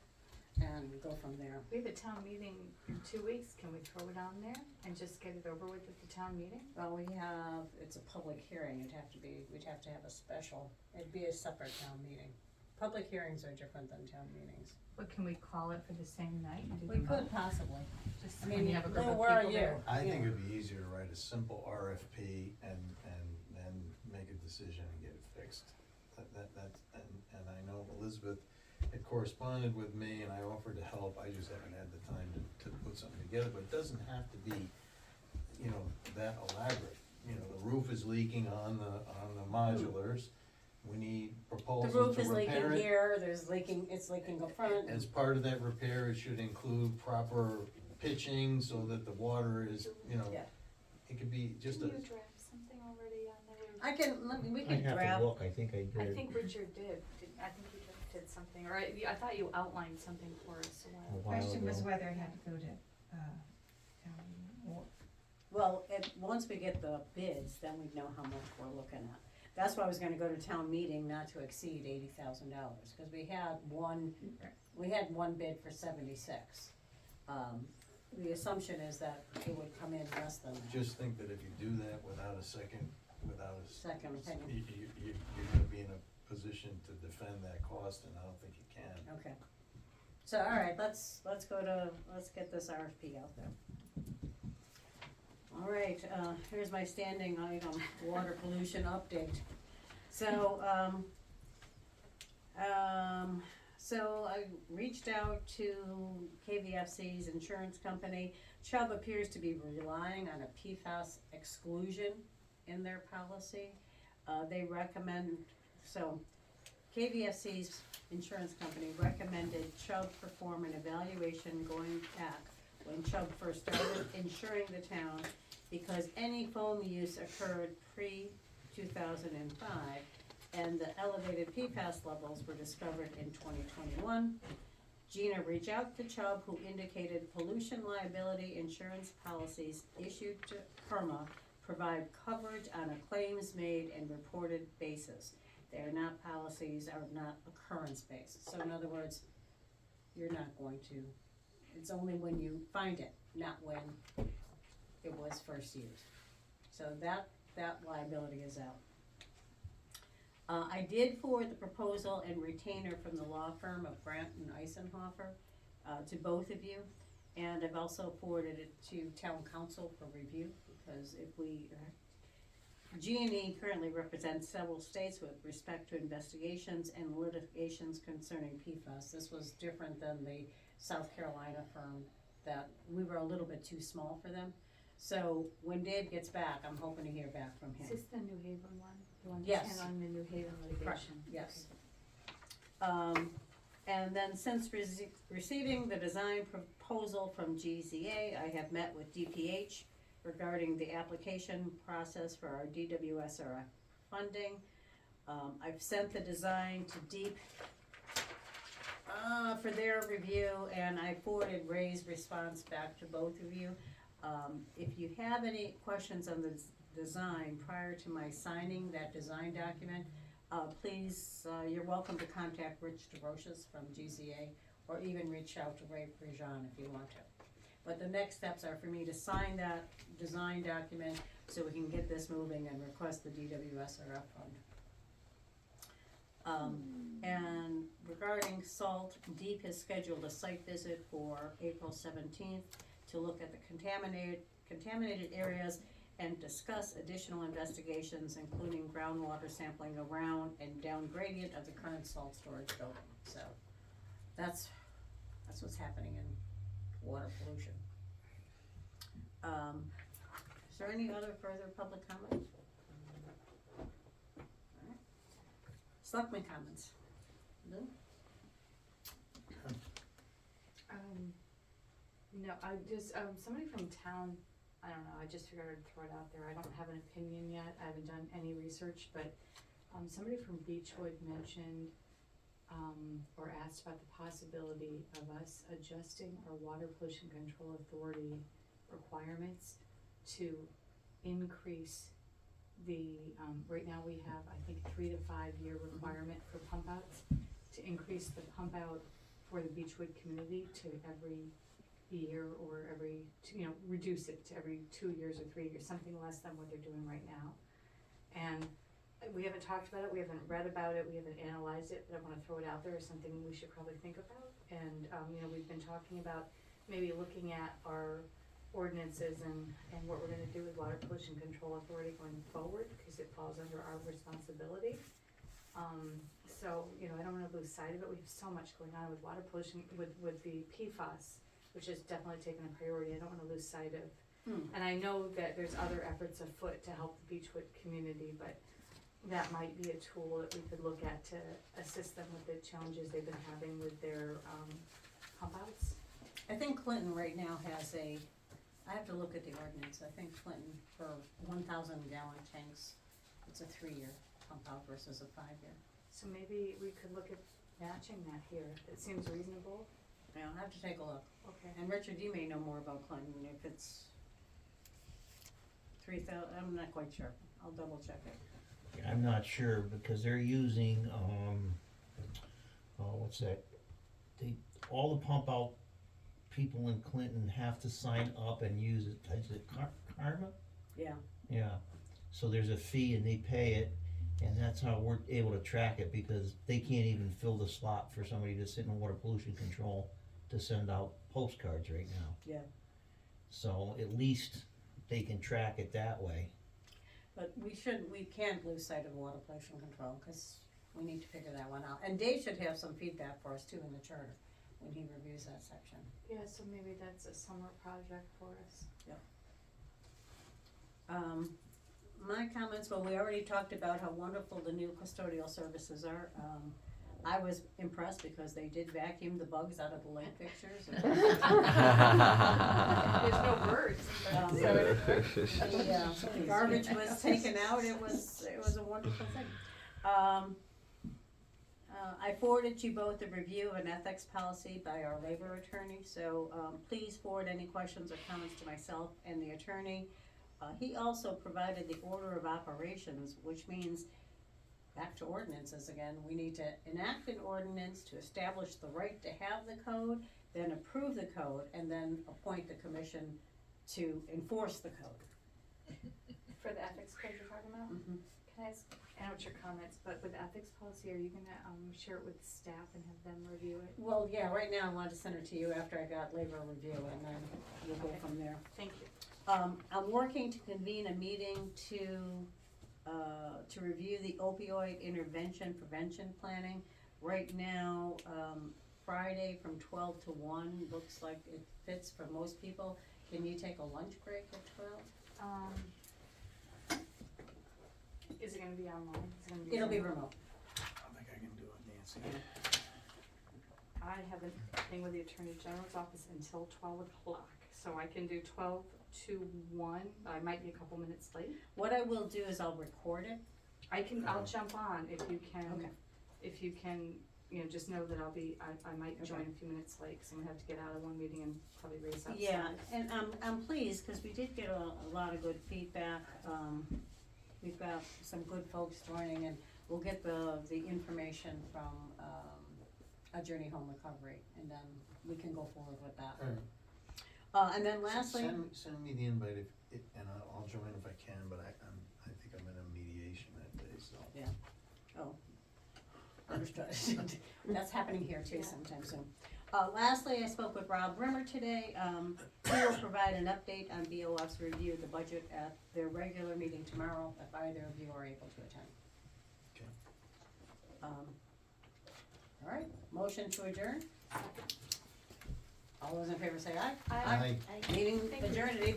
and go from there. We have a town meeting in 2 weeks, can we throw it on there and just get it over with at the town meeting? Well, it's a public hearing, we'd have to have a special, it'd be a separate town meeting. Public hearings are different than town meetings. But can we call it for the same night and do We them could both? possibly. Just I when mean, you have a group Lou, of where are people you? there. I think Yeah. it'd be easier to write a simple RFP and then make a decision and get it fixed. And I know Elizabeth had corresponded with me and I offered to help, I just haven't had the time to put something together, but it doesn't have to be, you know, that elaborate. You know, the roof is leaking on the modulars, we need The proposals roof to is leaking repair it. here, it's leaking up front. As part of that repair, it should include proper pitching so that the water is, you know, Yeah. it could be just a. draft something already on the roof? We I'd can have draft. to look, I think I did. I think Richard did, I think you did something, or I thought you outlined something for us a A while. while Question was ago. whether it had to go to, town or. Well, once we get the bids, then we know how much we're looking at. That's why I was gonna go to town meeting not to exceed $80,000, cause we had one bid for 76. The assumption is that it would come in less than that. Just think that if you do that without a second Second opinion. you're gonna be in a position to defend that cost, and I don't think you can. Okay. So, all right, let's get this RFP out there. All right, here's my standing item, water pollution update. So, so I reached out to KVFC's insurance company. Chubb appears to be relying on a PFAS exclusion in their policy. They recommend, so KVFC's insurance company recommended Chubb perform an evaluation going back when Chubb first started insuring the town, because any foam use occurred pre-2005 and the elevated PFAS levels were discovered in 2021. Gina reached out to Chubb, who indicated pollution liability insurance policies issued to PERMA provide coverage on a claims made and reported basis. They are not policies, are not occurrence based. So in other words, you're not going to, it's only when you find it, not when it was first used. So that liability is out. I did forward the proposal and retainer from the law firm of Brandt and Eisenhofer to both of you. And I've also forwarded it to town council for review, because if we, G&E currently represents several states with respect to investigations and litigations concerning PFAS. This was different than the South Carolina firm, that we were a little bit too small for them. So when Dave gets back, I'm hoping to hear back from him. Is this the New Haven one? The one Yes. that's handling the New Haven litigation? Yes. And then since receiving the design proposal from GZA. I have met with DPH regarding the application process for our DWSRF funding. I've sent the design to Deep for their review, and I forwarded Ray's response back to both of you. If you have any questions on the design prior to my signing that design document, please, you're welcome to contact Rich DeRoches from GZA, or even reach out to Ray Prejean if you want to. But the next steps are for me to sign that design document so we can get this moving and request the DWSRF fund. And regarding salt, Deep has scheduled a site visit for April 17th to look at the contaminated areas and discuss additional investigations, including groundwater sampling around and down gradient of the current salt storage building. So that's what's happening in water pollution. Is there any other further public comment? Alright. Selectmen comments. Lou? No, I just, somebody from town, I don't know, I just figured I'd throw it out there, I don't have an opinion yet, I haven't done any research, but, somebody from Beechwood mentioned, or asked about the possibility of us adjusting our Water Pollution Control Authority requirements to increase the, right now we have, I think, 3 to 5 year requirement for pump outs, to increase the pump out for the Beechwood community to every year or every, reduce it to every 2 years or 3 years, something less than what they're doing right now. And we haven't talked about it, we haven't read about it, we haven't analyzed it, but I wanna throw it out there as something we should probably think about. And, we've been talking about maybe looking at our ordinances and what we're gonna do with Water Pollution Control Authority going forward, because it falls under our responsibility. So, I don't wanna lose sight of it, we have so much going on with water pollution, with the PFAS, which has definitely taken a priority, I don't wanna lose sight of. And I know that there's other efforts afoot to help the Beechwood community, but that might be a tool that we could look at to assist them with the challenges they've been having with their, pump outs. I think Clinton right now has I have to look at the ordinance, I think Clinton for 1,000 gallon tanks, it's a 3-year pump out versus a 5-year. So maybe we could look at matching that here, it seems reasonable. Yeah, I'll have to take a look. Okay. And Richard, you may know more about Clinton, if it's 3,000, I'm not quite sure, I'll double check it. I'm not sure, because they're using, what's that? All the pump out people in Clinton have to sign up and use it, is it Karma? Yeah. Yeah, so there's a fee and they pay it, and that's how we're able to track it, because they can't even fill the slot for somebody to sit in water pollution control to send out postcards right now. Yeah. So at least they can track it that way. But we can't lose sight of water pollution control, cause we need to figure that one out. And Dave should have some feedback for us too in the charter, when he reviews that section. Yeah, so maybe that's a summer project for us. My comments, well, we already talked about how wonderful the new custodial services are. I was impressed because they did vacuum the bugs out of the lake fixtures. There's no birds. The garbage was taken out, it was a wonderful thing. I forwarded you both a review of an ethics policy by our labor attorney, so please forward any questions or comments to myself and the attorney. He also provided the order of operations, which means, back to ordinances again, we need to enact an ordinance to establish the right to have the code, then approve the code, and then appoint the commission to enforce the code. For the ethics code you're talking about? Mm-hmm. Can I ask, I know it's your comments, but with the ethics policy, are you gonna, share it with staff and have them review it? Well, yeah, right now I wanted to send it to you after I got labor review, and then we'll go from there. Thank you. I'm working to convene a meeting to review the opioid intervention prevention planning. Right now, Friday from 12 to 1 looks like it fits for most people. Can you take a lunch break at 12? Is it gonna be online? Is it gonna be It'll be remote? remote. I think I can do it, Nancy. I have a thing with the Attorney General's office until 12 o'clock, so I can do 12 to 1, I might be a couple minutes late. What I will do is I'll record it. I'll jump on if you can, Okay. just know that I might join a few minutes late, cause I'm gonna have to get out of one meeting and probably race outside. Yeah, and I'm pleased, cause we did get a lot of good feedback, we've got some good folks joining, and we'll get the information from, Journey Home Recovery, and then we can go forward with that. Alright. And then lastly, Send me the invite and I'll join if I can, but I think I'm in a mediation that day, so. understood, that's happening here too sometime soon. Lastly, I spoke with Rob Rimmer today, he will provide an update on BOS review of the budget at their regular meeting tomorrow, if either of you are able to attend. Okay. All right, motion to adjourn? All those in favor say aye. Aye. Meeting adjourned at 8:00.